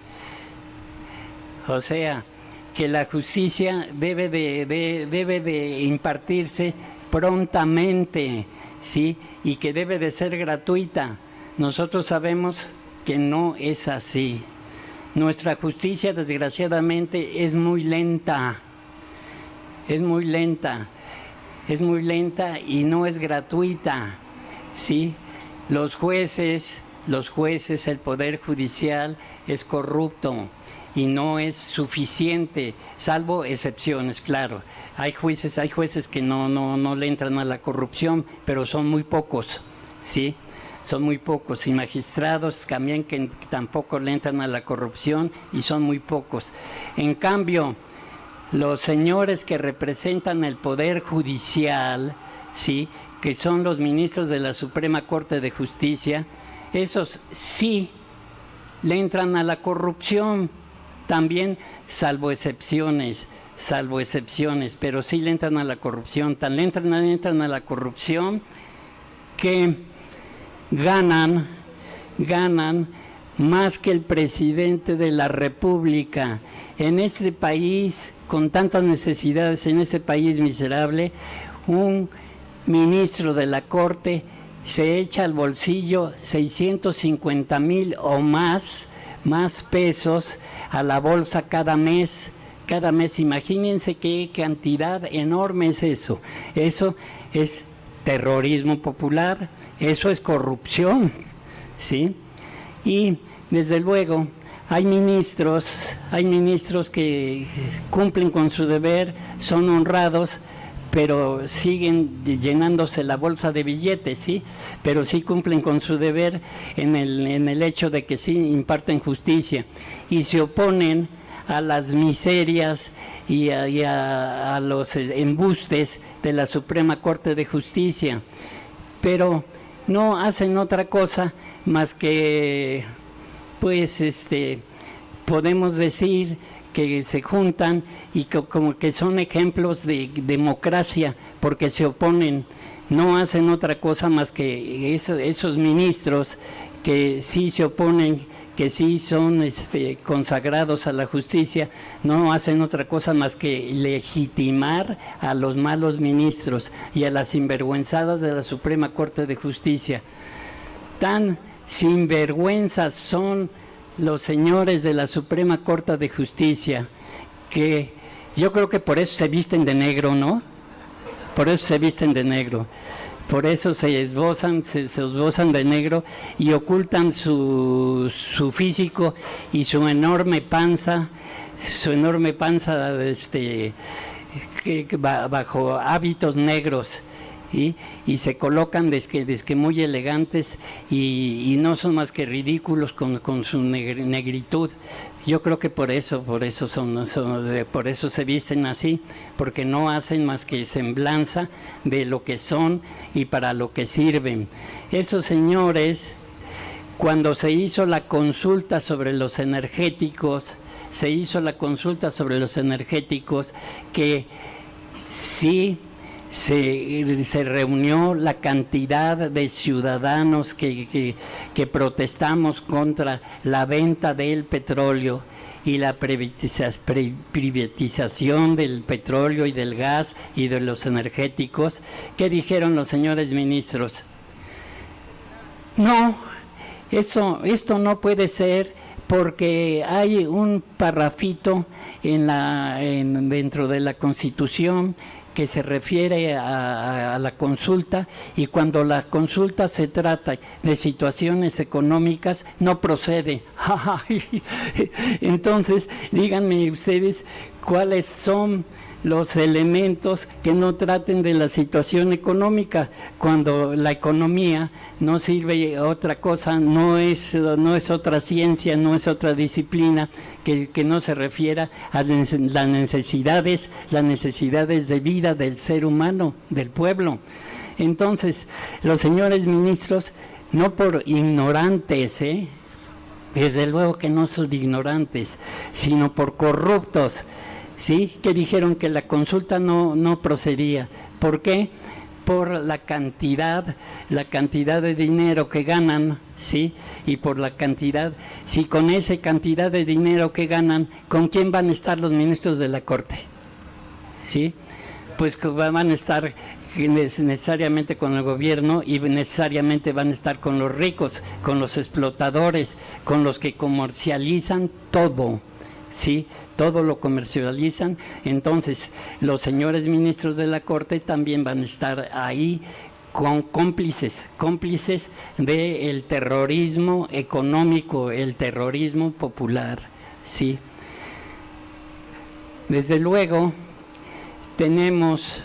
O sea, que la justicia debe de impartirse prontamente, ¿sí? Y que debe de ser gratuita. Nosotros sabemos que no es así. Nuestra justicia, desgraciadamente, es muy lenta. Es muy lenta y no es gratuita, ¿sí? Los jueces, el Poder Judicial es corrupto y no es suficiente, salvo excepciones, claro. Hay jueces que no le entran a la corrupción, pero son muy pocos, ¿sí? Son muy pocos. Y magistrados también que tampoco le entran a la corrupción y son muy pocos. En cambio, los señores que representan el Poder Judicial, ¿sí?, que son los ministros de la Suprema Corte de Justicia, esos sí le entran a la corrupción también, salvo excepciones, pero sí le entran a la corrupción. Tan le entran a la corrupción que ganan más que el presidente de la República. En este país, con tantas necesidades, en este país miserable, un ministro de la Corte se echa al bolsillo 650,000 o más pesos a la bolsa cada mes. Imagínense qué cantidad enorme es eso. Eso es terrorismo popular, eso es corrupción, ¿sí? Y desde luego hay ministros que cumplen con su deber, son honrados, pero siguen llenándose la bolsa de billetes, ¿sí? Pero sí cumplen con su deber en el hecho de que sí imparten justicia y se oponen a las miserias y a los embustes de la Suprema Corte de Justicia, pero no hacen otra cosa más que, pues, podemos decir que se juntan y como que son ejemplos de democracia porque se oponen, no hacen otra cosa más que esos ministros que sí se oponen, que sí son consagrados a la justicia, no hacen otra cosa más que legitimar a los malos ministros y a las sinvergüenzadas de la Suprema Corte de Justicia. Tan sinvergüenzas son los señores de la Suprema Corte de Justicia, que yo creo que por eso se visten de negro, ¿no? Por eso se visten de negro, por eso se esbozan de negro y ocultan su físico y su enorme panza bajo hábitos negros. Y se colocan desque muy elegantes y no son más que ridículos con su negritud. Yo creo que por eso se visten así, porque no hacen más que semblanza de lo que son y para lo que sirven. Esos señores, cuando se hizo la consulta sobre los energéticos, que sí se reunió la cantidad de ciudadanos que protestamos contra la venta del petróleo y la privatización del petróleo y del gas y de los energéticos. ¿Qué dijeron los señores ministros? No, esto no puede ser, porque hay un parrafito dentro de la Constitución que se refiere a la consulta, y cuando la consulta se trata de situaciones económicas no procede. Entonces, díganme ustedes cuáles son los elementos que no traten de la situación económica, cuando la economía no sirve otra cosa, no es otra ciencia, no es otra disciplina que no se refiera a las necesidades de vida del ser humano, del pueblo. Entonces, los señores ministros, no por ignorantes, desde luego que no son ignorantes, sino por corruptos, ¿sí?, que dijeron que la consulta no procedía. ¿Por qué? Por la cantidad de dinero que ganan, ¿sí? Y por la cantidad, si con esa cantidad de dinero que ganan, ¿con quién van a estar los ministros de la Corte? ¿Sí? Pues van a estar necesariamente con el gobierno y necesariamente van a estar con los ricos, con los explotadores, con los que comercializan todo, ¿sí? Todo lo comercializan. Entonces, los señores ministros de la Corte también van a estar ahí con cómplices del terrorismo económico, el terrorismo popular, ¿sí? Desde luego, tenemos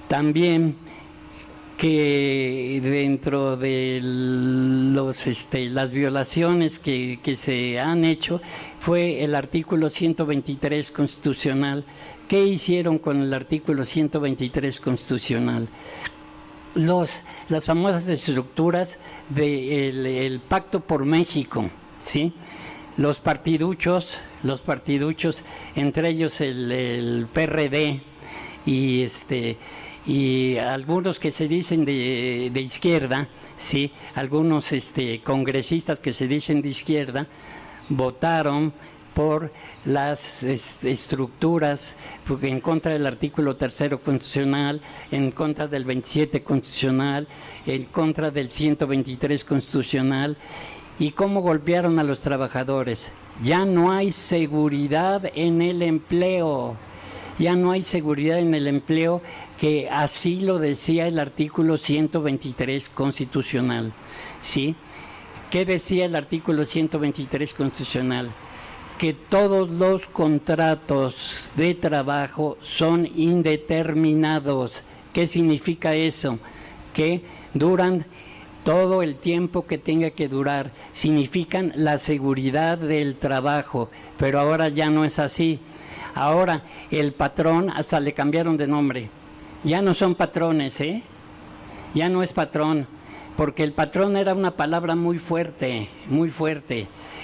también que dentro de las violaciones que se han hecho fue el artículo 123 constitucional. ¿Qué hicieron con el artículo 123 constitucional? Las famosas estructuras del Pacto por México, ¿sí? Los partiduchos, entre ellos el PRD y algunos que se dicen de izquierda, sí, algunos congresistas que se dicen de izquierda, votaron por las estructuras en contra del artículo 3 constitucional, en contra del 27 constitucional, en contra del 123 constitucional. ¿Y cómo golpearon a los trabajadores? Ya no hay seguridad en el empleo. Ya no hay seguridad en el empleo, que así lo decía el artículo 123 constitucional, ¿sí? ¿Qué decía el artículo 123 constitucional? Que todos los contratos de trabajo son indeterminados. ¿Qué significa eso? Que duran todo el tiempo que tenga que durar. Significan la seguridad del trabajo, pero ahora ya no es así. Ahora el patrón, hasta le cambiaron de nombre. Ya no son patrones, ya no es patrón, porque el patrón era una palabra muy fuerte,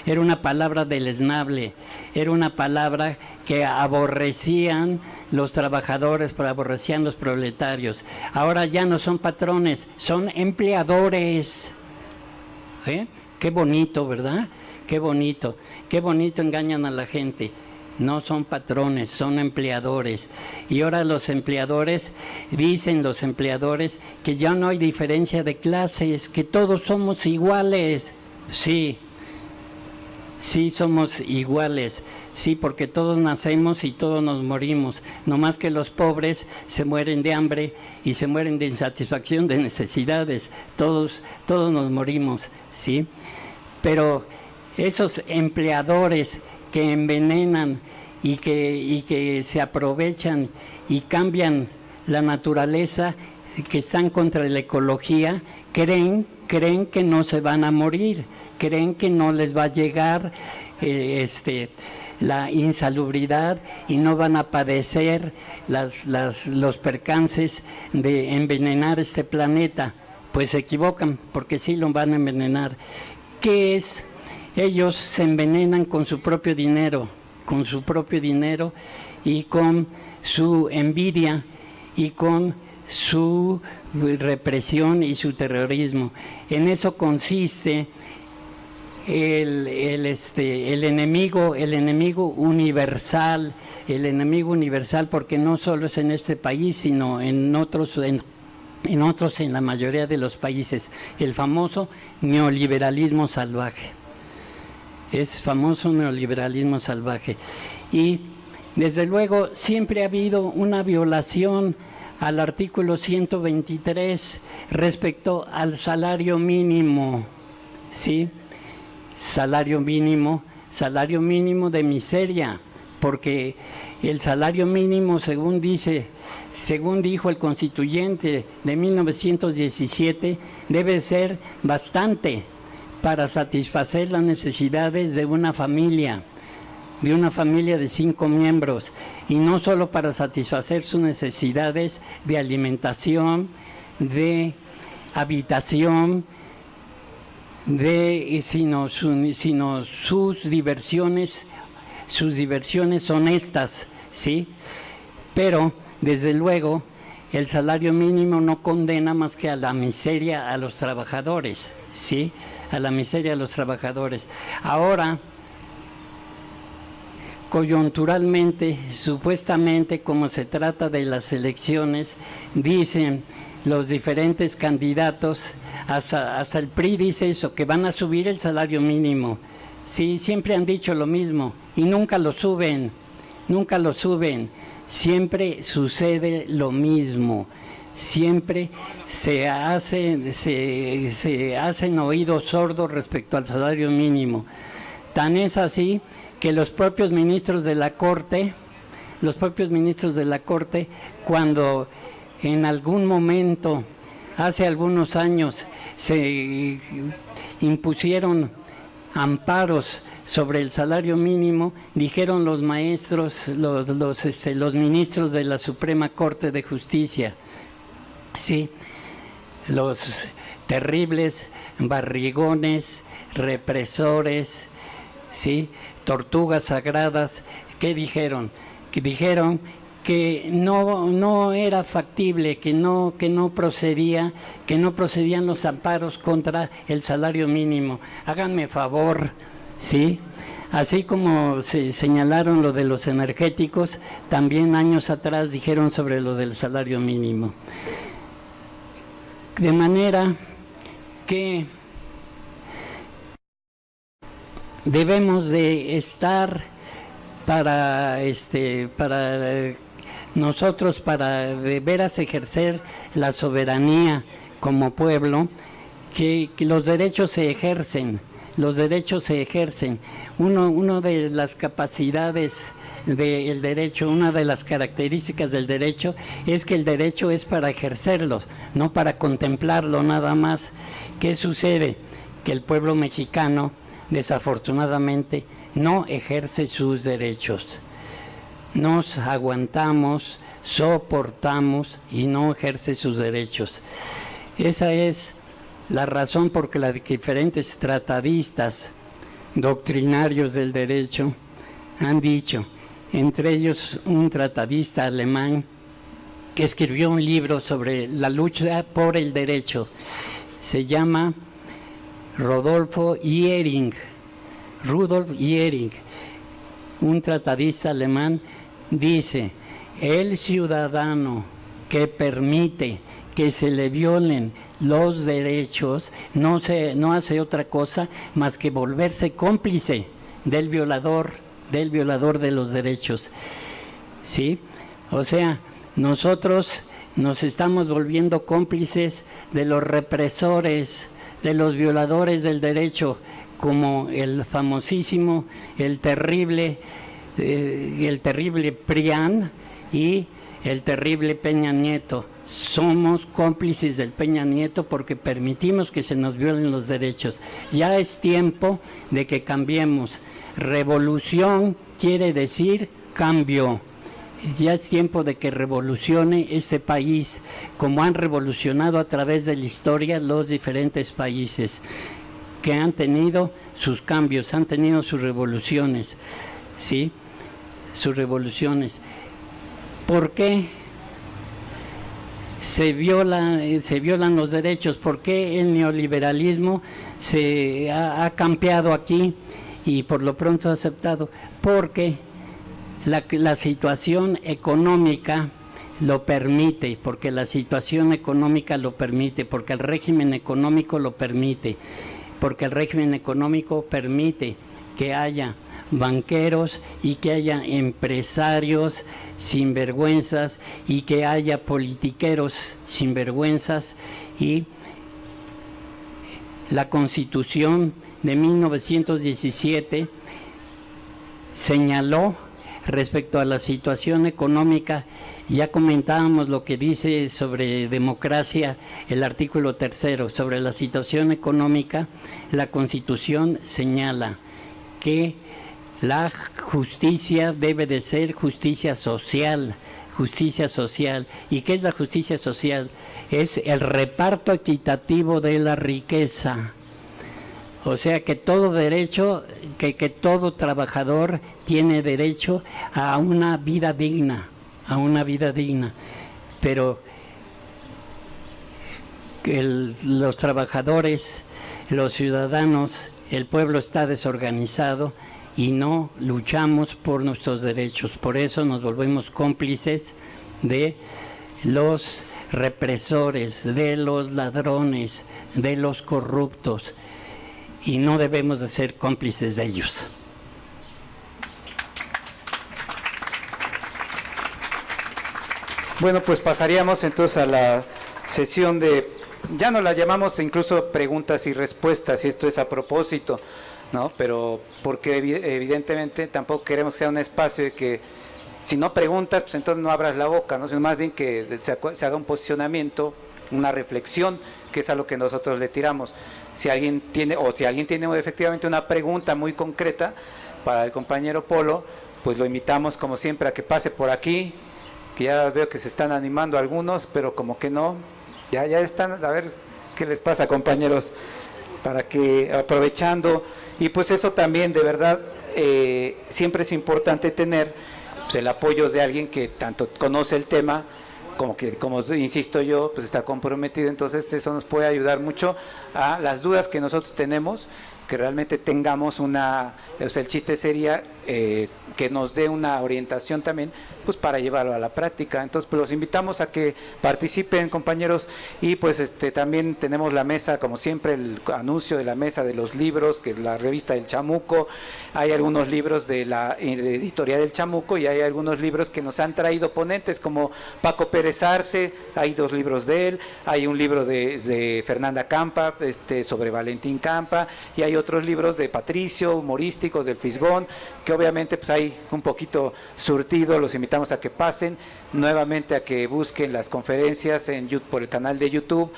era una palabra deleznable, era una palabra que aborrecían los trabajadores, pero aborrecían los proletarios. Ahora ya no son patrones, son empleadores. Qué bonito, ¿verdad? Qué bonito engañan a la gente. No son patrones, son empleadores. Y ahora los empleadores, dicen los empleadores, que ya no hay diferencia de clases, que todos somos iguales. Sí somos iguales, sí, porque todos nacemos y todos nos morimos. No más que los pobres se mueren de hambre y se mueren de insatisfacción de necesidades. Todos nos morimos, sí. Pero esos empleadores que envenenan y que se aprovechan y cambian la naturaleza, que están contra la ecología, creen que no se van a morir, creen que no les va a llegar la insalubridad y no van a padecer los percances de envenenar este planeta. Pues se equivocan, porque sí lo van a envenenar. ¿Qué es? Ellos se envenenan con su propio dinero y con su envidia y con su represión y su terrorismo. En eso consiste el enemigo universal, porque no solo es en este país, sino en otros, en la mayoría de los países, el famoso neoliberalismo salvaje. Es famoso neoliberalismo salvaje. Y desde luego siempre ha habido una violación al artículo 123 respecto al salario mínimo, ¿sí? Salario mínimo de miseria, porque el salario mínimo, según dijo el constituyente de 1917, debe ser bastante para satisfacer las necesidades de una familia de 5 miembros, y no solo para satisfacer sus necesidades de alimentación, de habitación, sino sus diversiones honestas, ¿sí? Pero desde luego el salario mínimo no condena más que a la miseria a los trabajadores, ¿sí? A la miseria a los trabajadores. Ahora, coyunturalmente, supuestamente, como se trata de las elecciones, dicen los diferentes candidatos, hasta el PRI dice eso, que van a subir el salario mínimo. Sí, siempre han dicho lo mismo y nunca lo suben, siempre sucede lo mismo, siempre se hacen oídos sordos respecto al salario mínimo. Tan es así que los propios ministros de la Corte, cuando en algún momento, hace algunos años, se impusieron amparos sobre el salario mínimo, dijeron los maestros, los ministros de la Suprema Corte de Justicia, sí, los terribles barrigones, represores, sí, tortugas sagradas, ¿qué dijeron? Que dijeron que no era factible, que no procedían los amparos contra el salario mínimo. Háganme favor, ¿sí? Así como se señalaron lo de los energéticos, también años atrás dijeron sobre lo del salario mínimo. De manera que debemos de estar para nosotros, para de veras ejercer la soberanía como pueblo, que los derechos se ejercen. Uno de las capacidades del derecho, una de las características del derecho es que el derecho es para ejercerlo, no para contemplarlo nada más. ¿Qué sucede? Que el pueblo mexicano, desafortunadamente, no ejerce sus derechos. Nos aguantamos, soportamos y no ejerce sus derechos. Esa es la razón por que las diferentes tratadistas doctrinarios del derecho han dicho, entre ellos un tratadista alemán que escribió un libro sobre la lucha por el derecho, se llama Rudolf Jhering, un tratadista alemán, dice: el ciudadano que permite que se le violen los derechos no hace otra cosa más que volverse cómplice del violador de los derechos. ¿Sí? O sea, nosotros nos estamos volviendo cómplices de los represores, de los violadores del derecho, como el famosísimo, el terrible PRIAN y el terrible Peña Nieto. Somos cómplices del Peña Nieto porque permitimos que se nos violen los derechos. Ya es tiempo de que cambiemos. Revolución quiere decir cambio. Ya es tiempo de que revolucione este país, como han revolucionado a través de la historia los diferentes países que han tenido sus cambios, han tenido sus revoluciones, ¿sí? Sus revoluciones. ¿Por qué se violan los derechos? ¿Por qué el neoliberalismo se ha campeado aquí y por lo pronto ha aceptado? Porque la situación económica lo permite, porque la situación económica lo permite, porque el régimen económico lo permite, porque el régimen económico permite que haya banqueros y que haya empresarios sinvergüenzas y que haya politiqueros sinvergüenzas. Y la Constitución de 1917 señaló respecto a la situación económica, ya comentábamos lo que dice sobre democracia el artículo 3, sobre la situación económica. La Constitución señala que la justicia debe de ser justicia social. ¿Y qué es la justicia social? Es el reparto equitativo de la riqueza. O sea que todo derecho, que todo trabajador tiene derecho a una vida digna, Pero los trabajadores, los ciudadanos, el pueblo está desorganizado y no luchamos por nuestros derechos. Por eso nos volvemos cómplices de los represores, de los ladrones, de los corruptos, y no debemos de ser cómplices de ellos. Bueno, pues pasaríamos entonces a la sesión de, ya no la llamamos incluso preguntas y respuestas, y esto es a propósito, ¿no? Pero porque evidentemente tampoco queremos que sea un espacio de que si no preguntas, pues entonces no abras la boca, ¿no? Sino más bien que se haga un posicionamiento, una reflexión, que es a lo que nosotros le tiramos. Si alguien tiene efectivamente una pregunta muy concreta para el compañero Polo, pues lo invitamos como siempre a que pase por aquí, que ya veo que se están animando algunos, pero como que no, ya están, a ver qué les pasa, compañeros, para que aprovechando, y pues eso también de verdad siempre es importante tener pues, el apoyo de alguien que tanto conoce el tema, como insisto yo, pues está comprometido. Entonces eso nos puede ayudar mucho a las dudas que nosotros tenemos, que realmente tengamos el chiste sería que nos dé una orientación también, pues para llevarlo a la práctica. Entonces pues los invitamos a que participen, compañeros, y pues también tenemos la mesa, como siempre, el anuncio de la mesa de los libros, que es la revista del Chamuco. Hay algunos libros de la editorial del Chamuco, y hay algunos libros que nos han traído ponentes, como Paco Pérez Arce, hay 2 libros de él, hay un libro de Fernanda Campa, sobre Valentín Campa, y hay otros libros de Patricio, humorísticos, del Fisgón, que obviamente pues hay un poquito surtido. Los invitamos a que pasen, nuevamente a que busquen las conferencias por el canal de YouTube,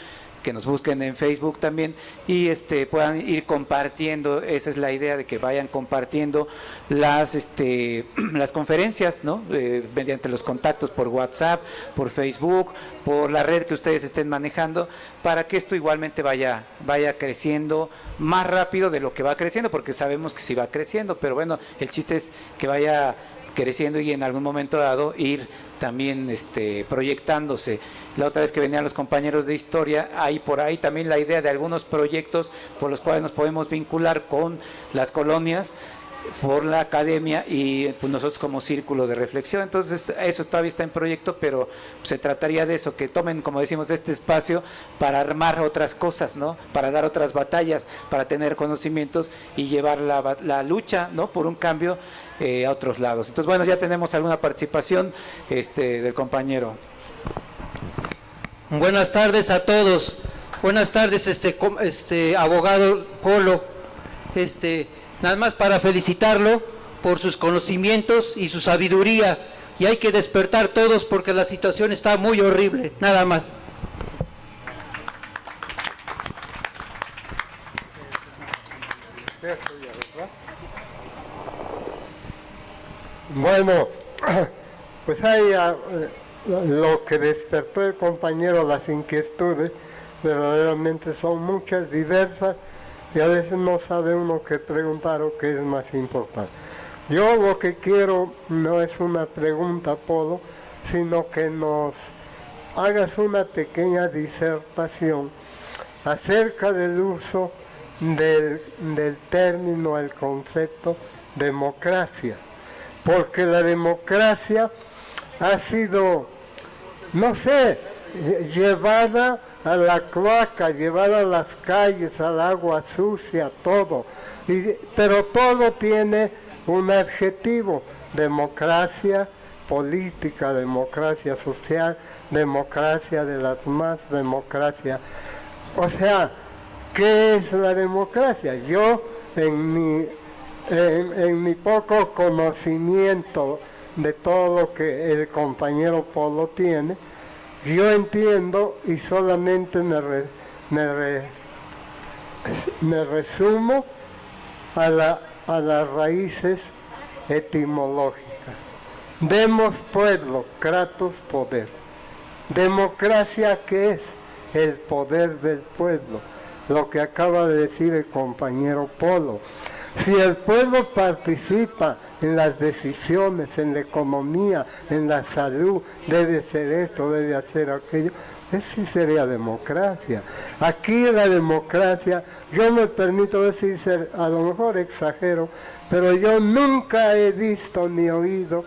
que nos busquen en Facebook también, y puedan ir compartiendo. Esa es la idea, de que vayan compartiendo las conferencias, ¿no? Mediante los contactos por WhatsApp, por Facebook, por la red que ustedes estén manejando, para que esto igualmente vaya creciendo más rápido de lo que va creciendo, porque sabemos que sí va creciendo, pero bueno, el chiste es que vaya creciendo y en algún momento dado ir también proyectándose. La otra vez que venían los compañeros de historia, hay por ahí también la idea de algunos proyectos por los cuales nos podemos vincular con las colonias, por la academia, y pues nosotros como círculo de reflexión. Entonces eso todavía está en proyecto, pero se trataría de eso, que tomen, como decimos, este espacio para armar otras cosas, ¿no? Para dar otras batallas, para tener conocimientos y llevar la lucha, ¿no? Por un cambio a otros lados. Entonces bueno, ya tenemos alguna participación del compañero. Buenas tardes a todos. Buenas tardes, abogado Polo. Nada más para felicitarlo por sus conocimientos y su sabiduría. Y hay que despertar todos porque la situación está muy horrible. Nada más. Bueno, pues hay lo que despertó el compañero, las inquietudes, verdaderamente son muchas, diversas, y a veces no sabe uno qué preguntar o qué es más importante. Yo lo que quiero no es una pregunta, Polo, sino que nos hagas una pequeña disertación acerca del uso del término, el concepto democracia, porque la democracia ha sido, no sé, llevada a la cloaca, llevada a las calles, al agua sucia, todo, pero todo tiene un adjetivo: democracia política, democracia social, democracia de las más, democracia. O sea, ¿qué es la democracia? Yo, en mi poco conocimiento de todo lo que el compañero Polo tiene, yo entiendo y solamente me resumo a las raíces etimológicas. Demos, pueblo; kratos, poder. Democracia, ¿qué es? El poder del pueblo, lo que acaba de decir el compañero Polo. Si el pueblo participa en las decisiones, en la economía, en la salud, debe ser esto, debe hacer aquello, eso sí sería democracia. Aquí la democracia, yo me permito decir, a lo mejor exagero, pero yo nunca he visto ni oído,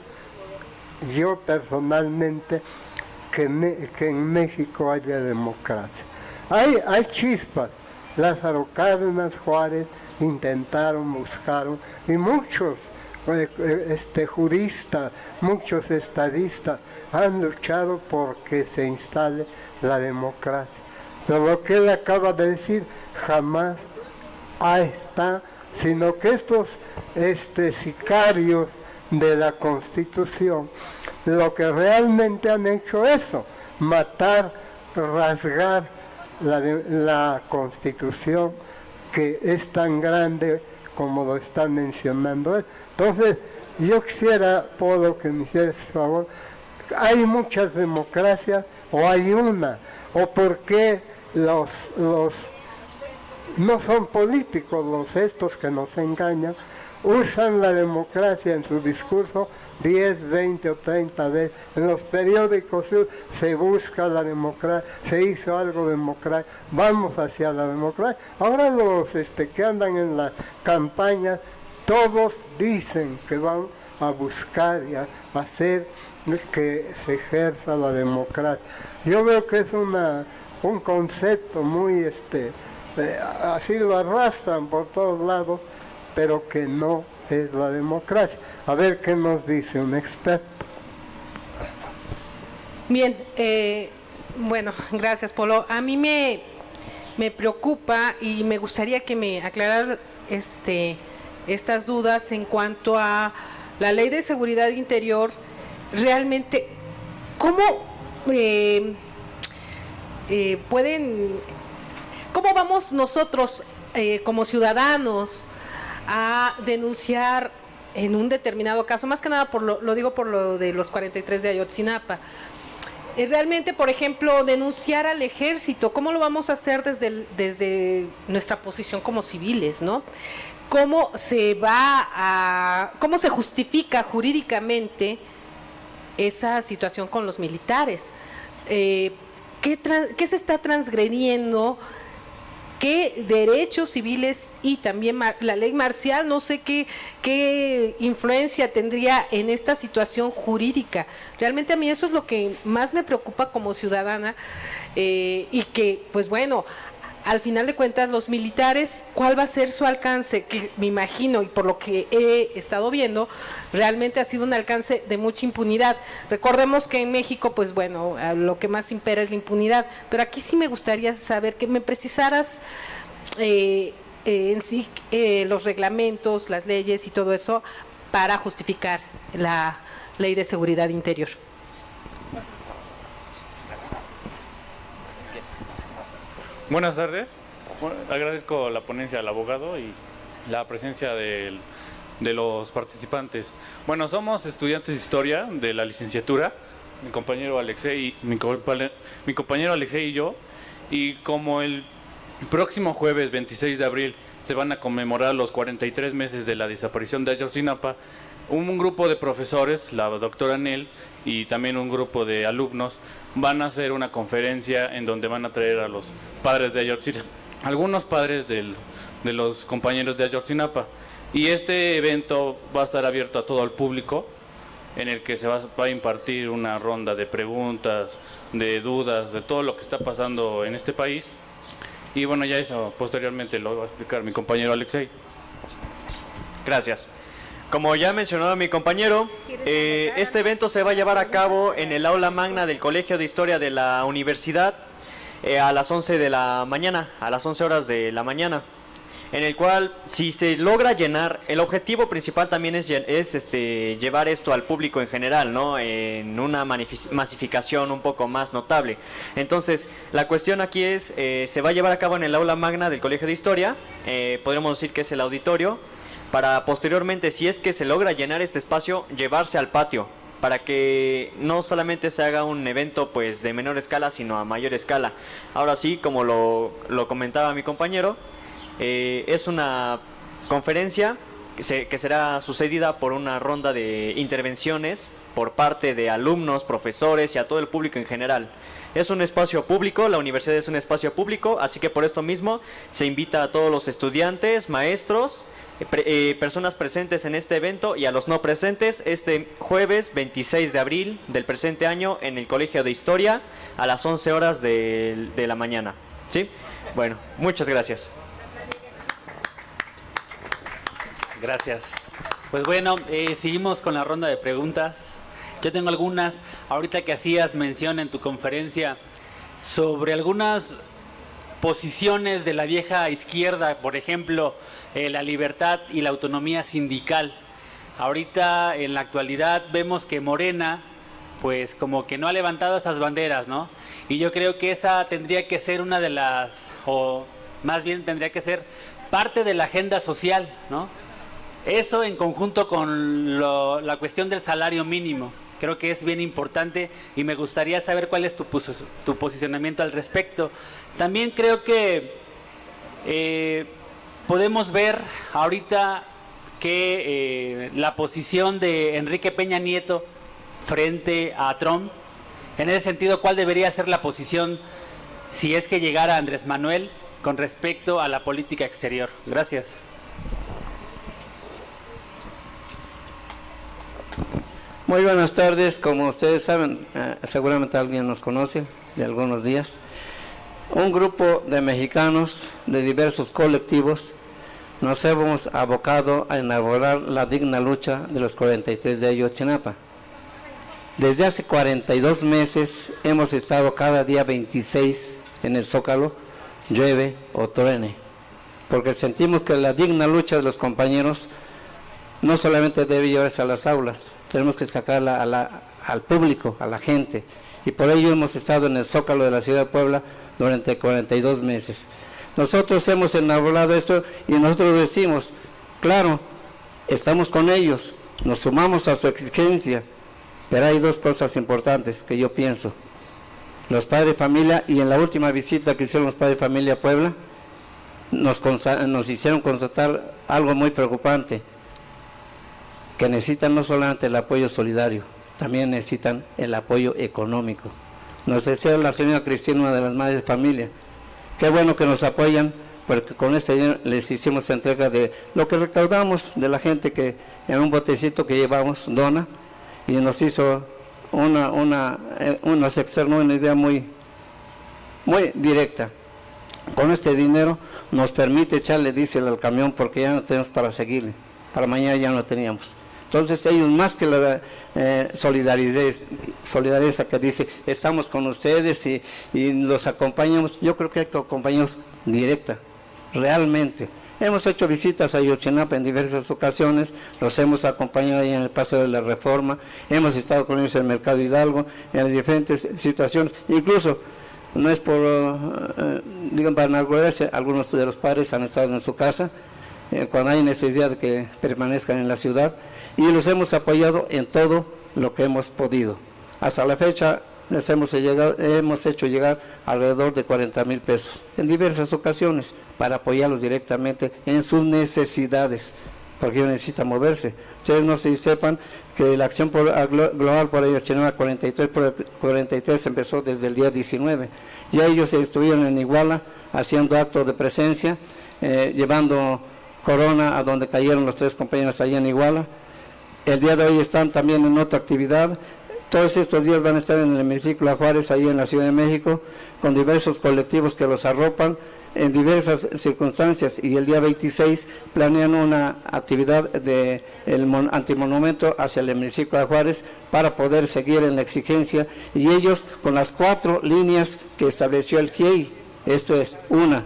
yo personalmente, que en México haya democracia. Hay chispas. Lázaro Cárdenas, Juárez intentaron, buscaron, y muchos juristas, muchos estadistas han luchado por que se instale la democracia. Pero lo que él acaba de decir jamás está, sino que estos sicarios de la Constitución, lo que realmente han hecho eso, matar, rasgar la Constitución, que es tan grande como lo están mencionando él. Entonces, yo quisiera, Polo, que me hicieras favor, ¿hay muchas democracias o hay una? ¿O por qué los no son políticos estos que nos engañan, usan la democracia en su discurso 10, 20 o 30 veces? En los periódicos se busca la democracia, se hizo algo democrático, vamos hacia la democracia. Ahora los que andan en la campaña, todos dicen que van a buscar y a hacer que se ejerza la democracia. Yo veo que es un concepto muy, así lo arrastran por todos lados, pero que no es la democracia. A ver qué nos dice un experto. Bien, bueno, gracias, Polo. A mí me preocupa y me gustaría que me aclararan estas dudas en cuanto a la Ley de Seguridad Interior. Realmente, ¿cómo cómo vamos nosotros como ciudadanos a denunciar en un determinado caso? Más que nada lo digo por lo de los 43 de Ayotzinapa. Realmente, por ejemplo, denunciar al ejército, ¿cómo lo vamos a hacer desde nuestra posición como civiles, ¿no? ¿Cómo se justifica jurídicamente esa situación con los militares? ¿Qué se está transgrediendo? ¿Qué derechos civiles y también la ley marcial, no sé qué influencia tendría en esta situación jurídica? Realmente a mí eso es lo que más me preocupa como ciudadana, y que, pues bueno, al final de cuentas los militares, ¿cuál va a ser su alcance? Que me imagino, y por lo que he estado viendo, realmente ha sido un alcance de mucha impunidad. Recordemos que en México, pues bueno, lo que más impera es la impunidad, pero aquí sí me gustaría saber que me precisaras en sí los reglamentos, las leyes y todo eso para justificar la Ley de Seguridad Interior. Buenas tardes. Agradezco la ponencia del abogado y la presencia de los participantes. Bueno, somos estudiantes de historia de la licenciatura, mi compañero Alexei y yo, y como el próximo jueves 26 de abril se van a conmemorar los 43 meses de la desaparición de Ayotzinapa, un grupo de profesores, la doctora Nel, y también un grupo de alumnos van a hacer una conferencia en donde van a traer a los padres de Ayotzinapa, algunos padres de los compañeros de Ayotzinapa, y este evento va a estar abierto a todo el público, en el que se va a impartir una ronda de preguntas, de dudas, de todo lo que está pasando en este país. Y bueno, ya eso posteriormente lo va a explicar mi compañero Alexei. Gracias. Como ya mencionó mi compañero, este evento se va a llevar a cabo en el aula magna del Colegio de Historia de la Universidad a las 11 de la mañana, a las 11 horas de la mañana, en el cual, si se logra llenar, el objetivo principal también es llevar esto al público en general, ¿no? En una masificación un poco más notable. Entonces, la cuestión aquí es, se va a llevar a cabo en el aula magna del Colegio de Historia, podríamos decir que es el auditorio, para posteriormente, si es que se logra llenar este espacio, llevarse al patio, para que no solamente se haga un evento pues de menor escala, sino a mayor escala. Ahora sí, como lo comentaba mi compañero, es una conferencia que será sucedida por una ronda de intervenciones por parte de alumnos, profesores y a todo el público en general. Es un espacio público, la universidad es un espacio público, así que por esto mismo se invita a todos los estudiantes, maestros, personas presentes en este evento y a los no presentes este jueves 26 de abril del presente año en el Colegio de Historia a las 11 horas de la mañana. ¿Sí? Bueno, muchas gracias. Gracias. Pues bueno, seguimos con la ronda de preguntas. Yo tengo algunas, ahorita que hacías mención en tu conferencia sobre algunas posiciones de la vieja izquierda, por ejemplo, la libertad y la autonomía sindical. Ahorita, en la actualidad, vemos que Morena, pues como que no ha levantado esas banderas, ¿no? Y yo creo que esa tendría que ser una de las, o más bien tendría que ser parte de la agenda social, ¿no? Eso en conjunto con la cuestión del salario mínimo. Creo que es bien importante y me gustaría saber cuál es tu posicionamiento al respecto. También creo que podemos ver ahorita que la posición de Enrique Peña Nieto frente a Trump, en ese sentido, ¿cuál debería ser la posición si es que llegara Andrés Manuel con respecto a la política exterior? Gracias. Muy buenas tardes. Como ustedes saben, seguramente alguien nos conoce de algunos días. Un grupo de mexicanos de diversos colectivos nos hemos abocado a elaborar la digna lucha de los 43 de Ayotzinapa. Desde hace 42 meses hemos estado cada día 26 en el Zócalo, llueve o truene, porque sentimos que la digna lucha de los compañeros no solamente debe llevarse a las aulas, tenemos que sacarla al público, a la gente, y por ello hemos estado en el Zócalo de la ciudad de Puebla durante 42 meses. Nosotros hemos elaborado esto y nosotros decimos, claro, estamos con ellos, nos sumamos a su exigencia, pero hay dos cosas importantes que yo pienso. Los padres de familia, y en la última visita que hicieron los padres de familia a Puebla, nos hicieron constatar algo muy preocupante, que necesitan no solamente el apoyo solidario, también necesitan el apoyo económico. Nos decía la señora Cristina, una de las madres de familia, qué bueno que nos apoyan, porque con este dinero les hicimos entrega de lo que recaudamos de la gente que en un botecito que llevamos dona, y nos hizo nos externó una idea muy directa. Con este dinero nos permite echarle diésel al camión porque ya no tenemos para seguirle, para mañana ya no teníamos. Entonces ellos, más que la solidaridad que dice, estamos con ustedes y los acompañamos, yo creo que hay que acompañarlos directa, realmente. Hemos hecho visitas a Ayotzinapa en diversas ocasiones, los hemos acompañado ahí en el Paso de la Reforma, hemos estado con ellos en el Mercado Hidalgo, en las diferentes situaciones, incluso, no es por, para enaguarse, algunos de los padres han estado en su casa, cuando hay necesidad de que permanezcan en la ciudad, y los hemos apoyado en todo lo que hemos podido. Hasta la fecha les hemos hecho llegar alrededor de 40,000 pesos en diversas ocasiones para apoyarlos directamente en sus necesidades, porque ellos necesitan moverse. Ustedes no se sepan que la acción global por Ayotzinapa 43 empezó desde el día 19. Ya ellos estuvieron en Iguala haciendo actos de presencia, llevando corona a donde cayeron los 3 compañeros allá en Iguala. El día de hoy están también en otra actividad. Todos estos días van a estar en el hemiciclo a Juárez, ahí en la Ciudad de México, con diversos colectivos que los arropan en diversas circunstancias, y el día 26 planean una actividad de el antimonumento hacia el hemiciclo de Juárez para poder seguir en la exigencia, y ellos con las 4 líneas que estableció el GIEI, esto es, 1,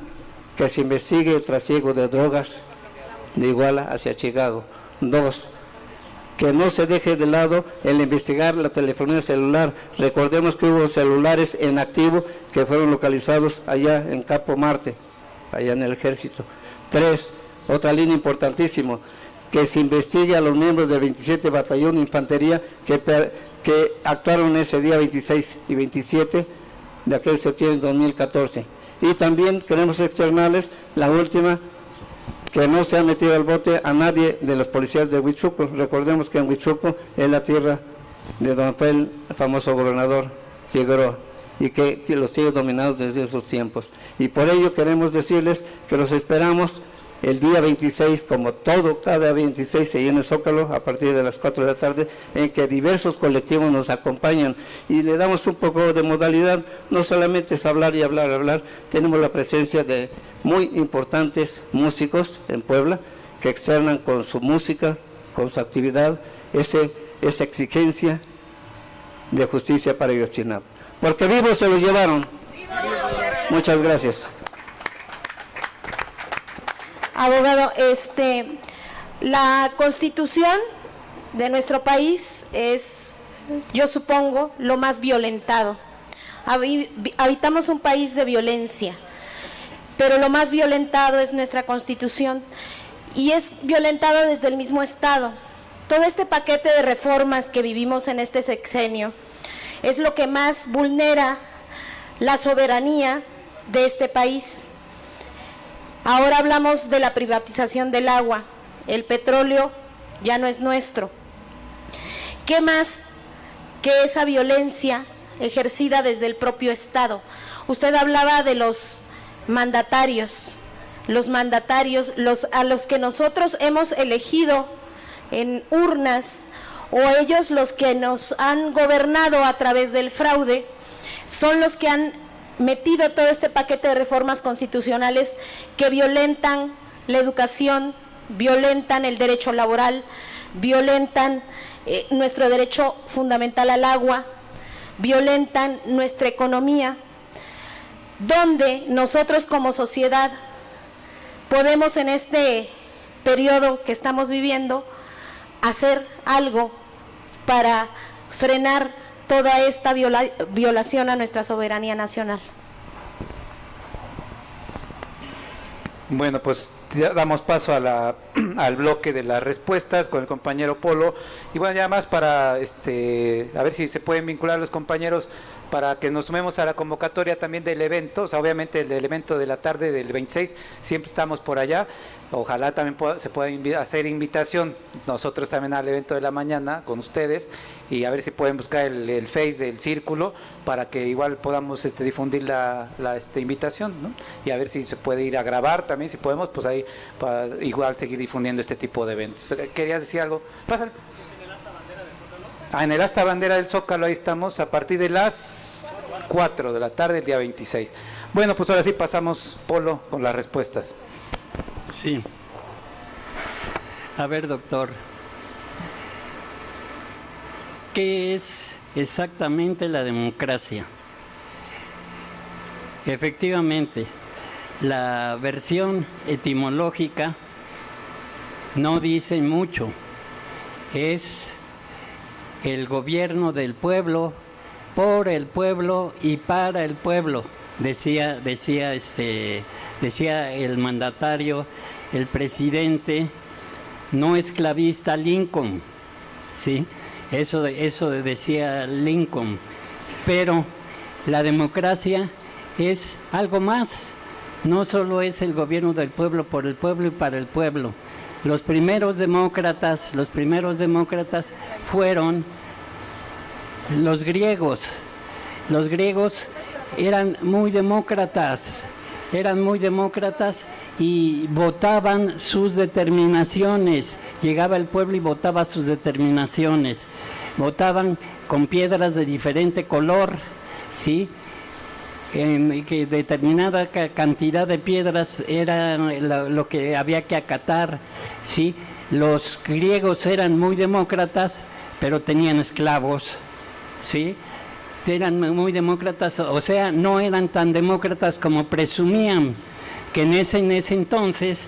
que se investigue el trasiego de drogas de Iguala hacia Chicago; 2, que no se deje de lado el investigar la telefonía celular. Recordemos que hubo celulares en activo que fueron localizados allá en Campo Marte, allá en el ejército. 3, otra línea importantísima, que se investigue a los miembros del 27 Batallón de Infantería que actuaron ese día 26 y 27 de aquel septiembre de 2014. Y también queremos externarles la última, que no se ha metido al bote a nadie de los policías de Huitzuco. Recordemos que en Huitzuco es la tierra de don fue el famoso gobernador Figueroa, y que los sigue dominados desde esos tiempos. Y por ello queremos decirles que los esperamos el día 26, como todo, cada 26 se llena el Zócalo a partir de las 4 de la tarde, en que diversos colectivos nos acompañan y le damos un poco de modalidad, no solamente es hablar y hablar, tenemos la presencia de muy importantes músicos en Puebla, que externan con su música, con su actividad, esa exigencia de justicia para Ayotzinapa. Porque vivos se los llevaron. Muchas gracias. Abogado, la Constitución de nuestro país es, yo supongo, lo más violentado. Habitamos un país de violencia, pero lo más violentado es nuestra Constitución, y es violentado desde el mismo Estado. Todo este paquete de reformas que vivimos en este sexenio es lo que más vulnera la soberanía de este país. Ahora hablamos de la privatización del agua, el petróleo ya no es nuestro. ¿Qué más que esa violencia ejercida desde el propio Estado? Usted hablaba de los mandatarios, a los que nosotros hemos elegido en urnas, o ellos los que nos han gobernado a través del fraude, son los que han metido todo este paquete de reformas constitucionales que violentan la educación, violentan el derecho laboral, violentan nuestro derecho fundamental al agua, violentan nuestra economía, donde nosotros como sociedad podemos en este periodo que estamos viviendo hacer algo para frenar toda esta violación a nuestra soberanía nacional. Bueno, pues ya damos paso a al bloque de las respuestas con el compañero Polo, y bueno, ya más para a ver si se pueden vincular los compañeros para que nos sumemos a la convocatoria también del evento. O sea, obviamente el evento de la tarde del 26 siempre estamos por allá, ojalá también se pueda hacer invitación nosotros también al evento de la mañana con ustedes, y a ver si pueden buscar el Face del Círculo para que igual podamos difundir la invitación, ¿no? Y a ver si se puede ir a grabar también, si podemos, pues ahí para igual seguir difundiendo este tipo de eventos. ¿Querías decir algo? Pásale. En el asta bandera del Zócalo, ahí estamos a partir de las 4 de la tarde el día 26. Bueno, pues ahora sí pasamos, Polo, con las respuestas. Sí. A ver, doctor, ¿qué es exactamente la democracia? Efectivamente, la versión etimológica no dice mucho. Es el gobierno del pueblo, por el pueblo y para el pueblo, decía el mandatario, el presidente no esclavista Lincoln, ¿sí? Eso decía Lincoln. Pero la democracia es algo más, no solo es el gobierno del pueblo, por el pueblo y para el pueblo. Los primeros demócratas fueron los griegos. Los griegos eran muy demócratas y votaban sus determinaciones. Llegaba el pueblo y votaba sus determinaciones. Votaban con piedras de diferente color, ¿sí? Que determinada cantidad de piedras era lo que había que acatar, ¿sí? Los griegos eran muy demócratas, pero tenían esclavos, ¿sí? Eran muy demócratas, o sea, no eran tan demócratas como presumían, que en ese entonces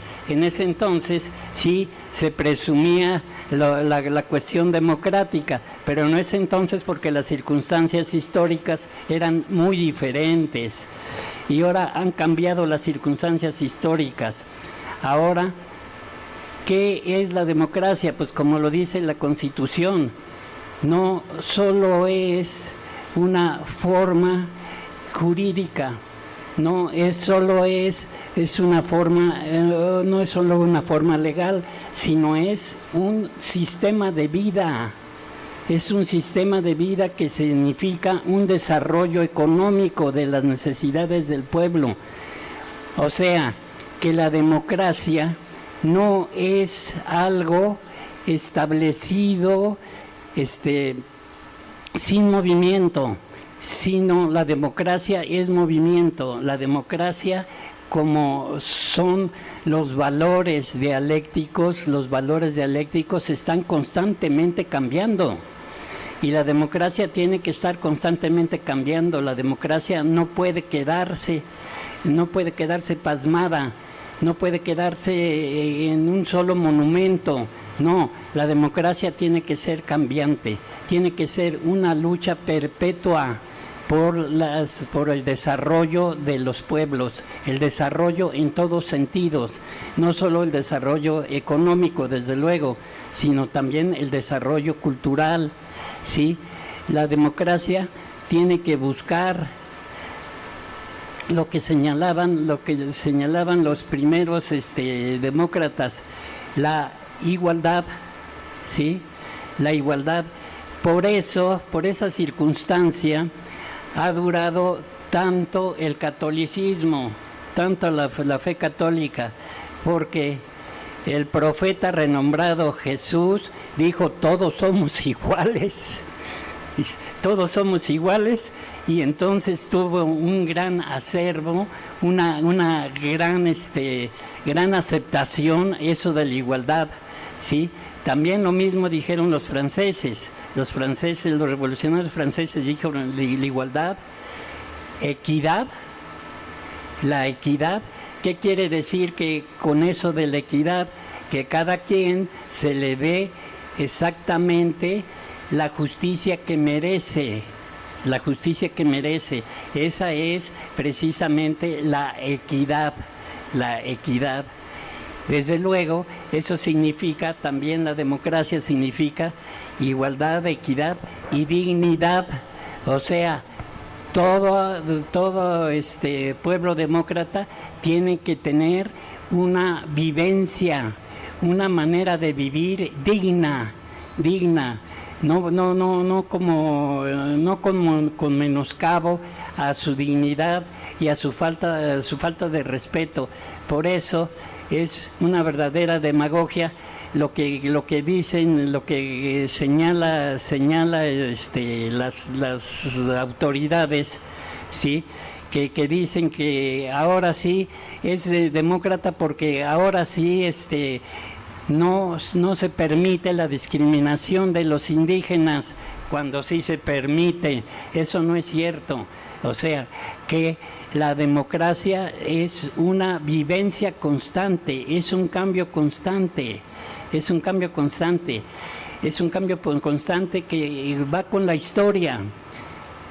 sí se presumía la cuestión democrática, pero en ese entonces porque las circunstancias históricas eran muy diferentes, y ahora han cambiado las circunstancias históricas. Ahora, ¿qué es la democracia? Pues como lo dice la Constitución, no solo es una forma jurídica, no es solo una forma, no es solo una forma legal, sino es un sistema de vida. Es un sistema de vida que significa un desarrollo económico de las necesidades del pueblo. O sea, que la democracia no es algo establecido sin movimiento, sino la democracia es movimiento. La democracia, como son los valores dialécticos están constantemente cambiando. Y la democracia tiene que estar constantemente cambiando. La democracia no puede quedarse pasmada, no puede quedarse en un solo monumento. No, la democracia tiene que ser cambiante, tiene que ser una lucha perpetua por el desarrollo de los pueblos, el desarrollo en todos sentidos, no solo el desarrollo económico, desde luego, sino también el desarrollo cultural, ¿sí? La democracia tiene que buscar lo que señalaban los primeros demócratas, la igualdad, ¿sí? La igualdad. Por esa circunstancia, ha durado tanto el catolicismo, tanto la fe católica, porque el profeta renombrado Jesús dijo: todos somos iguales, y entonces tuvo un gran acervo, una gran aceptación, eso de la igualdad, ¿sí? También lo mismo dijeron los franceses, los revolucionarios franceses dijeron la igualdad, equidad. La equidad, ¿qué quiere decir que con eso de la equidad? Que cada quien se le dé exactamente la justicia que merece. La justicia que merece. Esa es precisamente la equidad. La equidad. Desde luego, eso significa, también la democracia significa igualdad, equidad y dignidad. O sea, todo pueblo demócrata tiene que tener una vivencia, una manera de vivir digna, no con menoscabo a su dignidad y a su falta de respeto. Por eso es una verdadera demagogia lo que dicen, lo que señala las autoridades, ¿sí? Que dicen que ahora sí es demócrata porque ahora sí no se permite la discriminación de los indígenas, cuando sí se permite. Eso no es cierto. O sea, que la democracia es una vivencia constante, es un cambio constante, que va con la historia.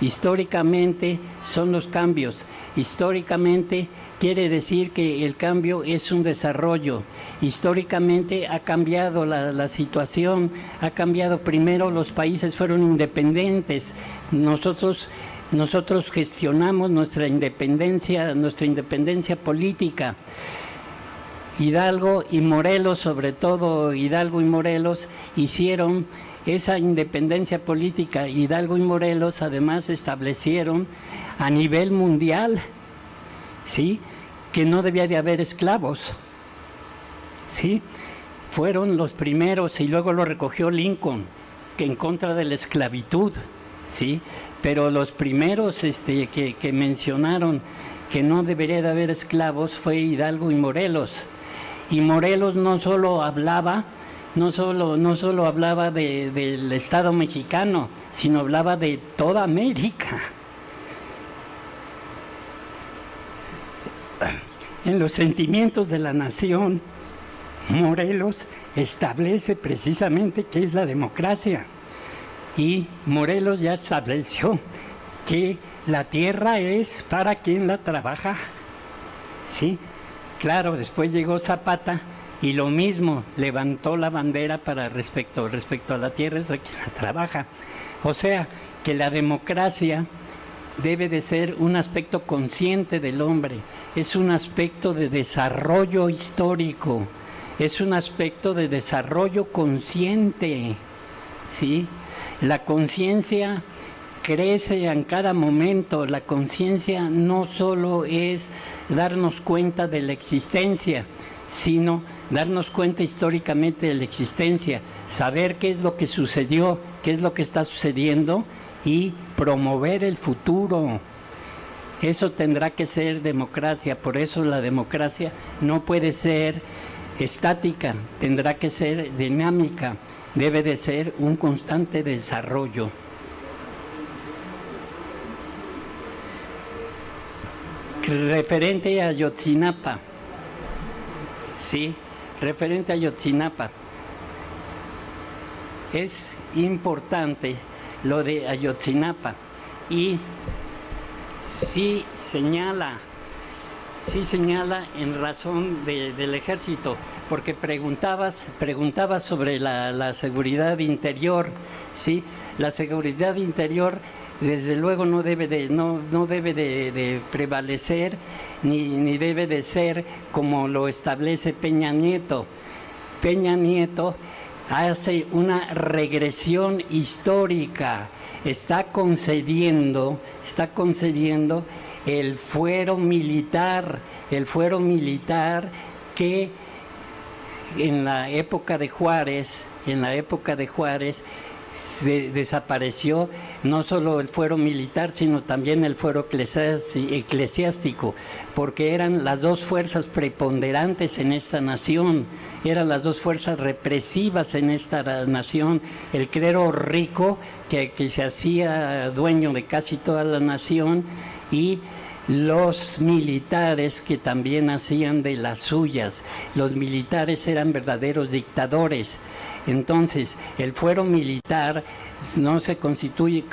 Históricamente son los cambios. Históricamente quiere decir que el cambio es un desarrollo. Históricamente ha cambiado la situación, ha cambiado. Primero los países fueron independientes. Nosotros gestionamos nuestra independencia política. Hidalgo y Morelos, sobre todo Hidalgo y Morelos, hicieron esa independencia política. Hidalgo y Morelos además establecieron a nivel mundial, ¿sí?, que no debía de haber esclavos, ¿sí? Fueron los primeros, y luego lo recogió Lincoln, que en contra de la esclavitud, ¿sí? Pero los primeros que mencionaron que no debería de haber esclavos fue Hidalgo y Morelos. Y Morelos no solo hablaba del Estado mexicano, sino hablaba de toda América. En los sentimientos de la nación, Morelos establece precisamente qué es la democracia. Y Morelos ya estableció que la tierra es para quien la trabaja, ¿sí? Claro, después llegó Zapata y lo mismo, levantó la bandera para respecto a la tierra es de quien la trabaja. O sea, que la democracia debe de ser un aspecto consciente del hombre, es un aspecto de desarrollo histórico, es un aspecto de desarrollo consciente, ¿sí? La conciencia crece en cada momento, la conciencia no solo es darnos cuenta de la existencia, sino darnos cuenta históricamente de la existencia, saber qué es lo que sucedió, qué es lo que está sucediendo y promover el futuro. Eso tendrá que ser democracia, por eso la democracia no puede ser estática, tendrá que ser dinámica, debe de ser un constante desarrollo. Referente a Ayotzinapa, sí, referente a Ayotzinapa, es importante lo de Ayotzinapa y sí señala en razón del ejército, porque preguntabas sobre la seguridad interior, sí, la seguridad interior desde luego no debe de prevalecer ni debe de ser como lo establece Peña Nieto. Peña Nieto hace una regresión histórica, está concediendo el fuero militar que en la época de Juárez se desapareció no solo el fuero militar, sino también el fuero eclesiástico, porque eran las dos fuerzas preponderantes en esta nación, eran las dos fuerzas represivas en esta nación, el clero rico que se hacía dueño de casi toda la nación y los militares que también hacían de las suyas. Los militares eran verdaderos dictadores. Entonces, el fuero militar no se constituye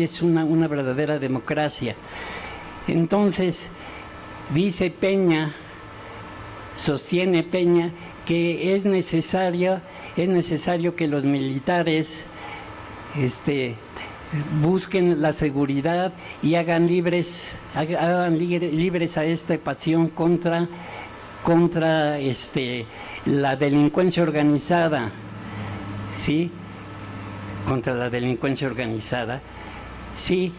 es una verdadera democracia. Entonces, dice Peña, sostiene Peña, que es necesario que los militares busquen la seguridad y hagan libres a esta pasión contra la delincuencia organizada, ¿sí? Contra la delincuencia organizada. Sí,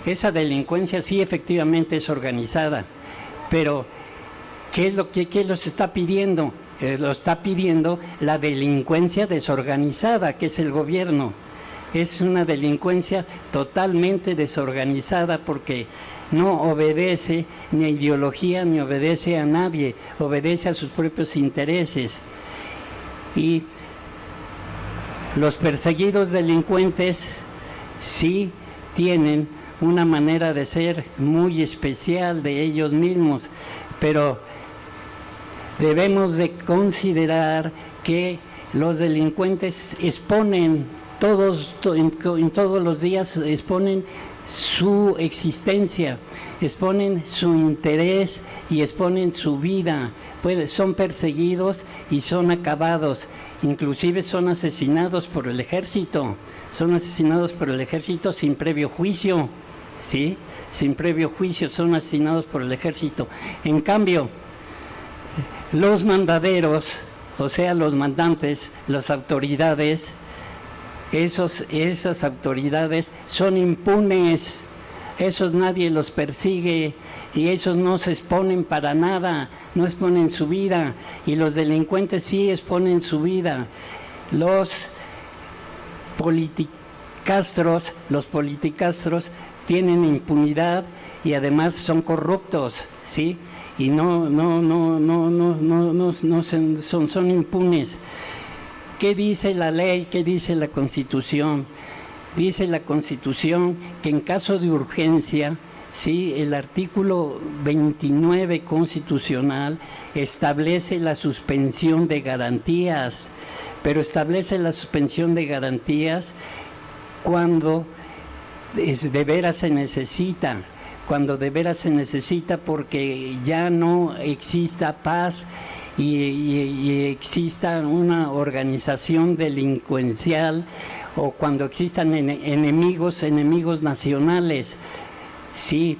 esa delincuencia sí efectivamente es organizada, pero ¿qué los está pidiendo? Lo está pidiendo la delincuencia desorganizada, que es el gobierno. Es una delincuencia totalmente desorganizada porque no obedece ni a ideología ni obedece a nadie, obedece a sus propios intereses. Y los perseguidos delincuentes sí tienen una manera de ser muy especial de ellos mismos, pero debemos de considerar que los delincuentes exponen en todos los días exponen su existencia, exponen su interés y exponen su vida. Son perseguidos y son acabados, inclusive son asesinados por el ejército, sin previo juicio, ¿sí? Sin previo juicio son asesinados por el ejército. En cambio, los mandaderos, o sea, los mandantes, las autoridades, esas autoridades son impunes, esos nadie los persigue y esos no se exponen para nada, no exponen su vida, y los delincuentes sí exponen su vida. Los politicastros tienen impunidad y además son corruptos, ¿sí? Y son impunes. ¿Qué dice la ley? ¿Qué dice la Constitución? Dice la Constitución que en caso de urgencia, sí, el artículo 29 constitucional establece la suspensión de garantías, pero establece la suspensión de garantías cuando de veras se necesita, porque ya no exista paz y exista una organización delincuencial, o cuando existan enemigos nacionales. Sí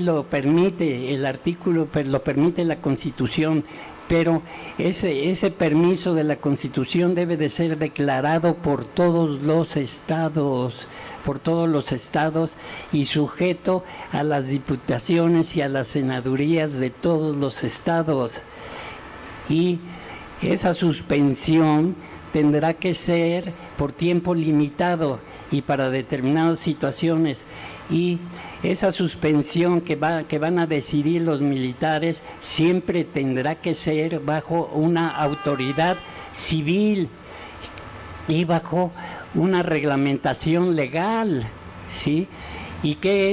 lo permite el artículo, pero lo permite la Constitución, pero ese permiso de la Constitución debe de ser declarado por todos los estados y sujeto a las diputaciones y a las senadurías de todos los estados. Y esa suspensión tendrá que ser por tiempo limitado y para determinadas situaciones. Y esa suspensión que van a decidir los militares siempre tendrá que ser bajo una autoridad civil y bajo una reglamentación legal, ¿sí? ¿Y qué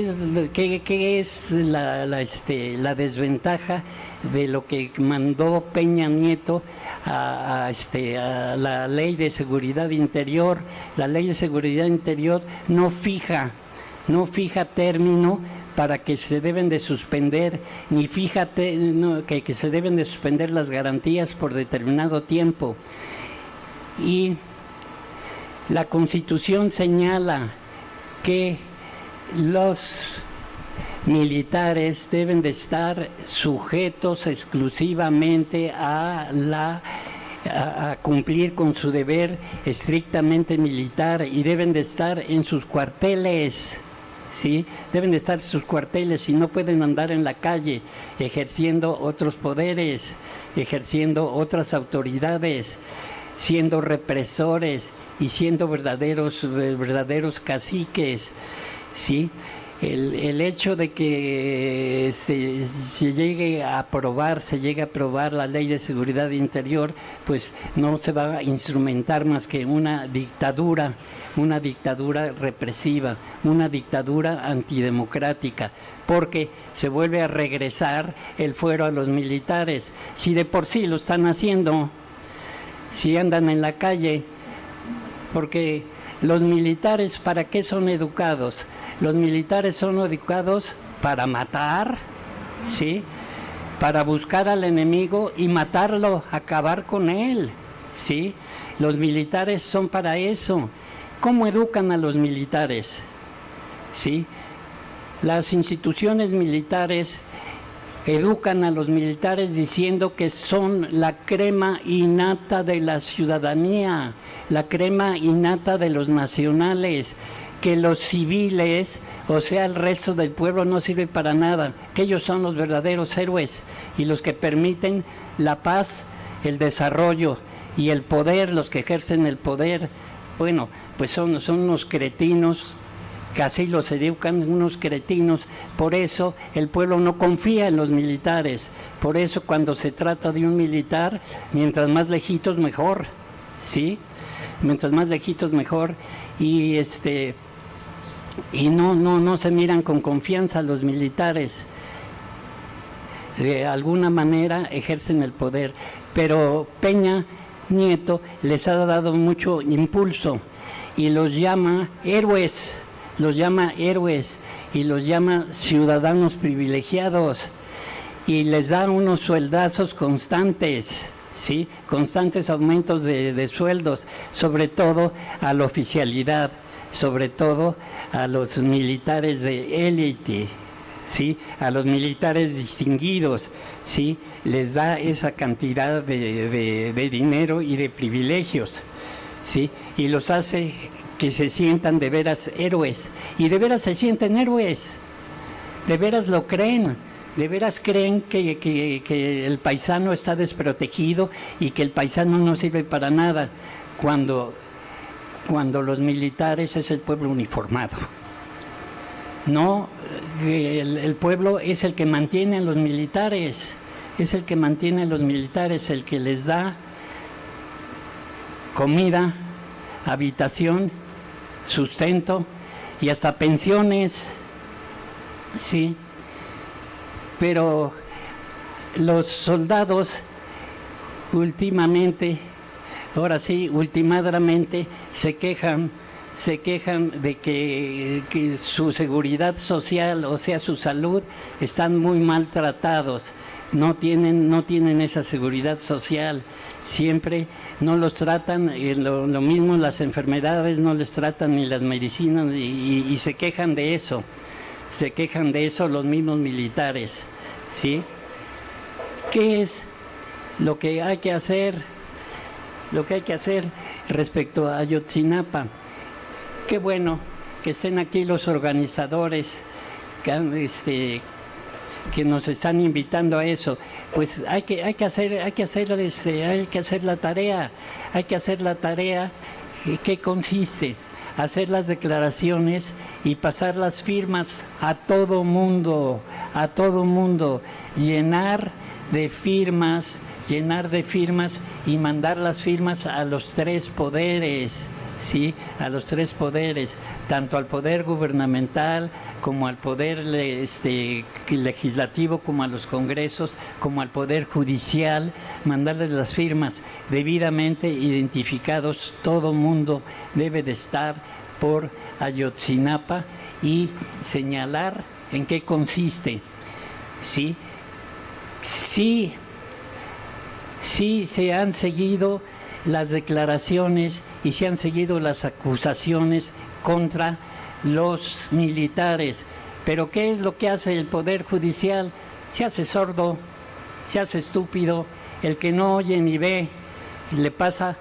es la desventaja de lo que mandó Peña Nieto a la Ley de Seguridad Interior? La Ley de Seguridad Interior no fija término para que se deben de suspender, ni que se deben de suspender las garantías por determinado tiempo. Y la Constitución señala que los militares deben de estar sujetos exclusivamente a cumplir con su deber estrictamente militar y deben de estar en sus cuarteles, ¿sí? Deben de estar en sus cuarteles y no pueden andar en la calle ejerciendo otros poderes, ejerciendo otras autoridades, siendo represores y siendo verdaderos caciques, ¿sí? El hecho de que se llegue a aprobar la Ley de Seguridad Interior, pues no se va a instrumentar más que una dictadura represiva, una dictadura antidemocrática, porque se vuelve a regresar el fuero a los militares. Si de por sí lo están haciendo, si andan en la calle, porque los militares, ¿para qué son educados? Los militares son educados para matar, ¿sí? Para buscar al enemigo y matarlo, acabar con él, ¿sí? Los militares son para eso. ¿Cómo educan a los militares? ¿Sí? Las instituciones militares educan a los militares diciendo que son la crema innata de la ciudadanía, la crema innata de los nacionales, que los civiles, o sea, el resto del pueblo no sirve para nada, que ellos son los verdaderos héroes y los que permiten la paz, el desarrollo y el poder, los que ejercen el poder. Bueno, pues son unos cretinos, que así los educan, unos cretinos. Por eso el pueblo no confía en los militares, por eso cuando se trata de un militar, mientras más lejitos mejor, ¿sí? Mientras más lejitos mejor, y no se miran con confianza los militares. De alguna manera ejercen el poder, pero Peña Nieto les ha dado mucho impulso y los llama héroes y los llama ciudadanos privilegiados y les da unos sueldazos constantes, ¿sí? Constantes aumentos de sueldos, sobre todo a la oficialidad, sobre todo a los militares de élite, ¿sí? A los distinguidos, ¿sí? Les da esa cantidad de dinero y de privilegios, ¿sí? Y los hace que se sientan de veras héroes, y de veras se sienten héroes, de veras lo creen, de veras creen que el paisano está desprotegido y que el paisano no sirve para nada, cuando los militares es el pueblo uniformado. No, el pueblo es el que mantiene a los militares, el que les da comida, habitación, sustento y hasta pensiones, sí. Pero los soldados últimamente se quejan de que su seguridad social, o sea, su salud, están muy maltratados. No tienen esa seguridad social, siempre no los tratan, lo mismo las enfermedades, no les tratan ni las medicinas y se quejan de eso, se quejan de eso los mismos militares, ¿sí? ¿Qué es lo que hay que hacer? Lo que hay que hacer respecto a Ayotzinapa. Qué bueno que estén aquí los organizadores que nos están invitando a eso. Pues hay que hacer la tarea. Hay que hacer la tarea. ¿Qué consiste? Hacer las declaraciones y pasar las firmas a todo mundo, llenar de firmas y mandar las firmas a los tres poderes, ¿sí? A los tres poderes, tanto al poder gubernamental como al poder legislativo, como a los congresos, como al poder judicial, mandarles las firmas debidamente identificados. Todo mundo debe de estar por Ayotzinapa y señalar en qué consiste, ¿sí? Sí se han seguido las declaraciones y se han seguido las acusaciones contra los militares. Pero ¿qué es lo que hace el Poder Judicial? Se hace sordo, se hace estúpido. El que no oye ni ve, le pasa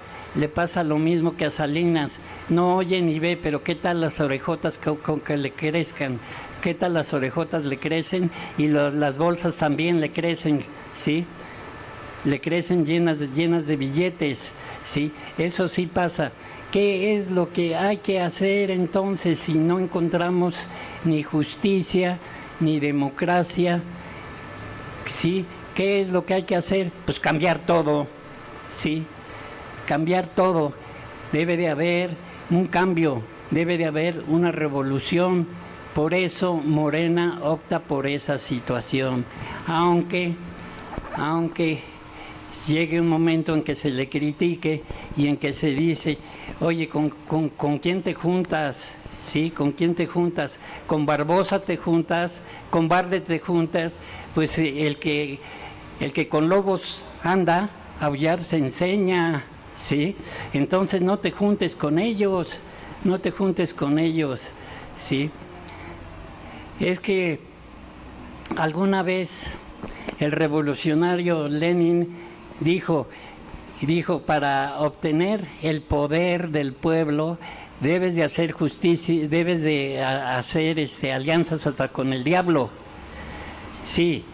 lo mismo que a Salinas. No oye ni ve, pero ¿qué tal las orejotas con que le crezcan? ¿Qué tal las orejotas le crecen? Y las bolsas también le crecen, ¿sí? Le crecen llenas de billetes, ¿sí? Eso sí pasa. ¿Qué es lo que hay que hacer entonces si no encontramos ni justicia, ni democracia? ¿Sí? ¿Qué es lo que hay que hacer? Pues cambiar todo, ¿sí? Cambiar todo. Debe de haber un cambio, debe de haber una revolución. Por eso Morena opta por esa situación. Aunque llegue un momento en que se le critique y en que se dice, oye, ¿con quién te juntas? ¿Sí? ¿Con quién te juntas? ¿Con Barbosa te juntas? ¿Con Barde te juntas? Pues el que con lobos anda, a aullar se enseña, ¿sí? Entonces no te juntes con ellos, ¿sí? Es que alguna vez el revolucionario Lenin dijo, para obtener el poder del pueblo debes de hacer justicia, debes de hacer alianzas hasta con el diablo. Sí,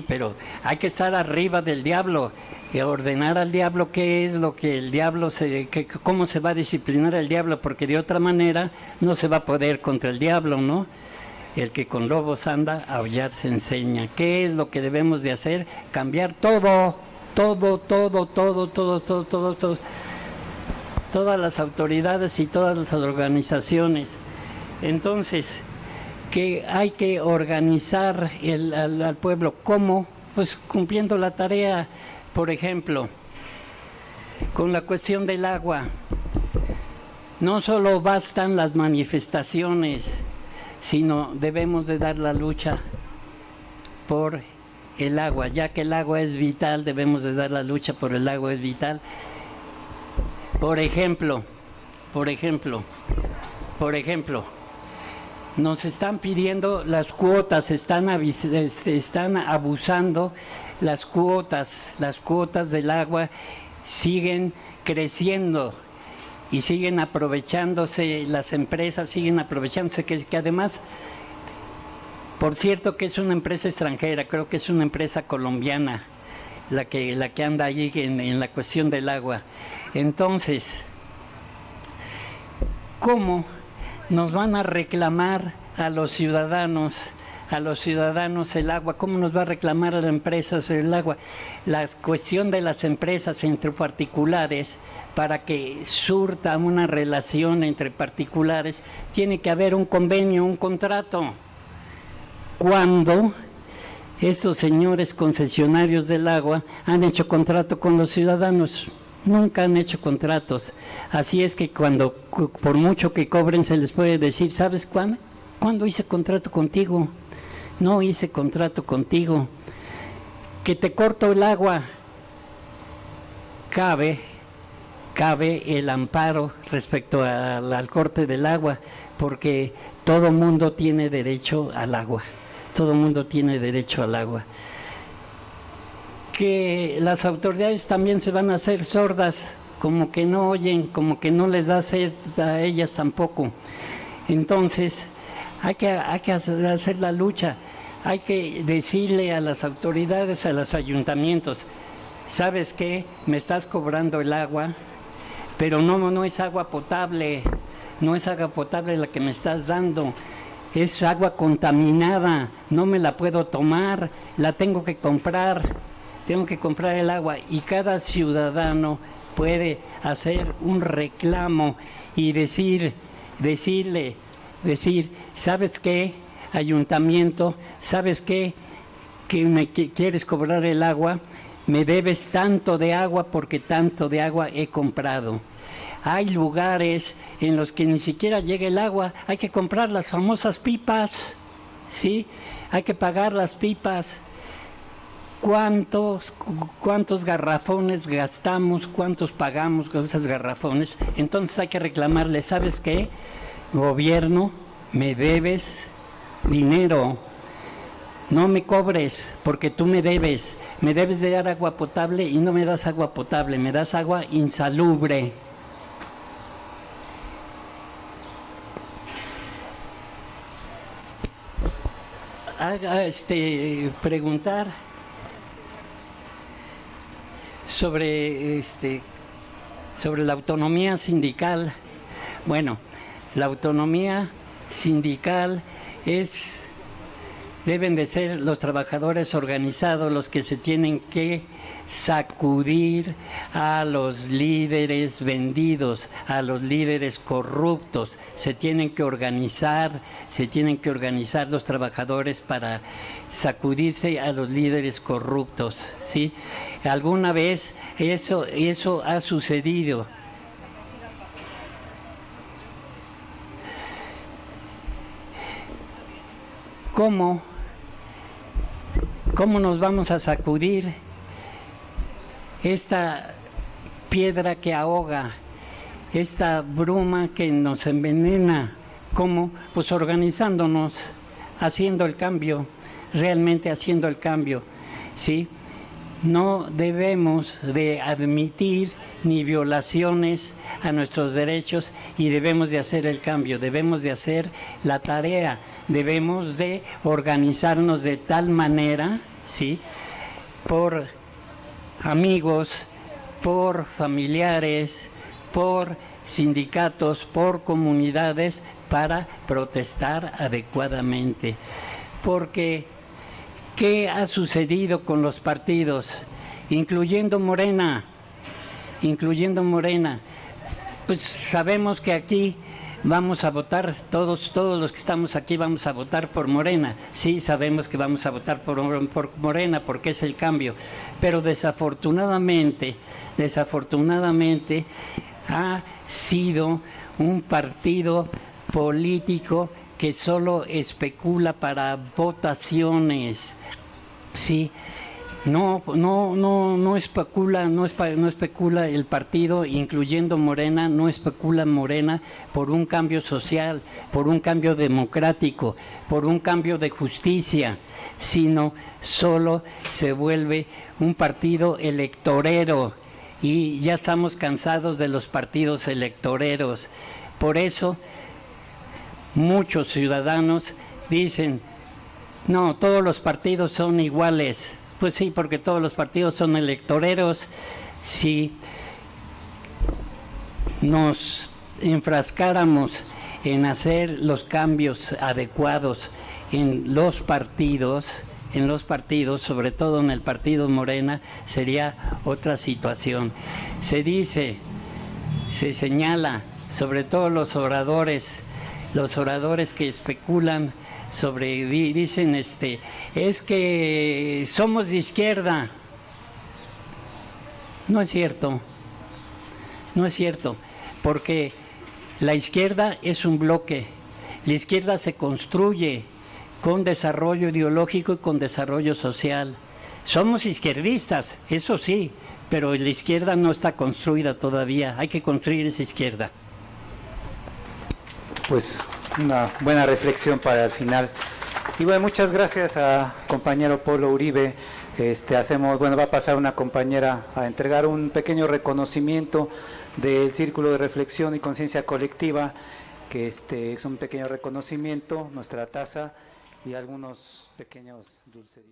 pero hay que estar arriba del diablo y ordenar al diablo qué es lo que el diablo cómo se va a disciplinar el diablo, porque de otra manera no se va a poder contra el diablo, ¿no? El que con lobos anda, a aullar se enseña. ¿Qué es lo que debemos de hacer? Cambiar todo. Todas las autoridades y todas las organizaciones. Entonces, que hay que organizar al pueblo. ¿Cómo? Pues cumpliendo la tarea. Por ejemplo, con la cuestión del agua. No solo bastan las manifestaciones, sino debemos de dar la lucha por el agua. Ya que el agua es vital, debemos de dar la lucha por el agua, es vital. Por ejemplo, nos están pidiendo las cuotas, están abusando las cuotas del agua siguen creciendo y siguen aprovechándose, las empresas siguen aprovechándose, que además, por cierto, que es una empresa extranjera, creo que es una empresa colombiana la que anda allí en la cuestión del agua. Entonces, ¿cómo nos van a reclamar a los ciudadanos el agua? ¿Cómo nos va a reclamar a las empresas el agua? La cuestión de las empresas entre particulares, para que surta una relación entre particulares, tiene que haber un convenio, un contrato. Cuando estos señores concesionarios del agua han hecho contrato con los ciudadanos, nunca han hecho contratos. Así es que cuando, por mucho que cobren, se les puede decir, ¿sabes cuándo hice contrato contigo? No hice contrato contigo. Que te corto el agua. Cabe el amparo respecto al corte del agua, porque todo mundo tiene derecho al agua, todo mundo tiene derecho al agua. Que las autoridades también se van a hacer sordas, como que no oyen, como que no les da sed a ellas tampoco. Entonces, hay que hacer la lucha, hay que decirle a las autoridades, a los ayuntamientos, ¿sabes qué? Me estás cobrando el agua, pero no es agua potable, no es agua potable la que me estás dando, es agua contaminada, no me la puedo tomar, la tengo que comprar el agua, y cada ciudadano puede hacer un reclamo y decir, ¿sabes qué, ayuntamiento? ¿Sabes qué? Que me quieres cobrar el agua, me debes tanto de agua porque tanto de agua he comprado. Hay lugares en los que ni siquiera llega el agua, hay que comprar las famosas pipas, ¿sí? Hay que pagar las pipas. ¿Cuántos garrafones gastamos? ¿Cuántos pagamos con esos garrafones? Entonces hay que reclamarle, ¿sabes qué? Gobierno, me debes dinero, no me cobres porque tú me debes de dar agua potable y no me das agua potable, me das agua insalubre. Preguntar sobre la autonomía sindical. Bueno, la autonomía sindical deben de ser los trabajadores organizados los que se tienen que sacudir a los líderes vendidos, a los líderes corruptos. Se tienen que organizar los trabajadores para sacudirse a los líderes corruptos, ¿sí? Alguna vez eso ha sucedido. ¿Cómo nos vamos a sacudir esta piedra que ahoga, esta bruma que nos envenena? ¿Cómo? Pues organizándonos, haciendo el cambio, realmente haciendo el cambio, ¿sí? No debemos de admitir ni violaciones a nuestros derechos y debemos de hacer el cambio, debemos de hacer la tarea, debemos de organizarnos de tal manera, ¿sí? Por amigos, por familiares, por sindicatos, por comunidades, para protestar adecuadamente. Porque, ¿qué ha sucedido con los partidos? Incluyendo Morena. Pues sabemos que aquí vamos a votar, todos los que estamos aquí vamos a votar por Morena. Sí, sabemos que vamos a votar por Morena porque es el cambio. Pero desafortunadamente ha sido un partido político que solo especula para votaciones, ¿sí? No especula el partido, incluyendo Morena, no especula Morena por un cambio social, por un cambio democrático, por un cambio de justicia, sino solo se vuelve un partido electorero, y ya estamos cansados de los partidos electoreros. Por eso muchos ciudadanos dicen, no, todos los partidos son iguales. Pues sí, porque todos los partidos son electoreros. Si nos enfrascáramos en hacer los cambios adecuados en los partidos, sobre todo en el partido Morena, sería otra situación. Se señala, sobre todo los oradores que especulan dicen es que somos de izquierda. No es cierto, porque la izquierda es un bloque. La izquierda se construye con desarrollo ideológico y con desarrollo social. Somos izquierdistas, eso sí, pero la izquierda no está construida todavía. Hay que construir esa izquierda. Pues Una buena reflexión para el final. Y bueno, muchas gracias a compañero Polo Uribe. Va a pasar una compañera a entregar un pequeño reconocimiento del Círculo de Reflexión y Conciencia Colectiva, que es un pequeño reconocimiento, nuestra taza y algunos pequeños dulces.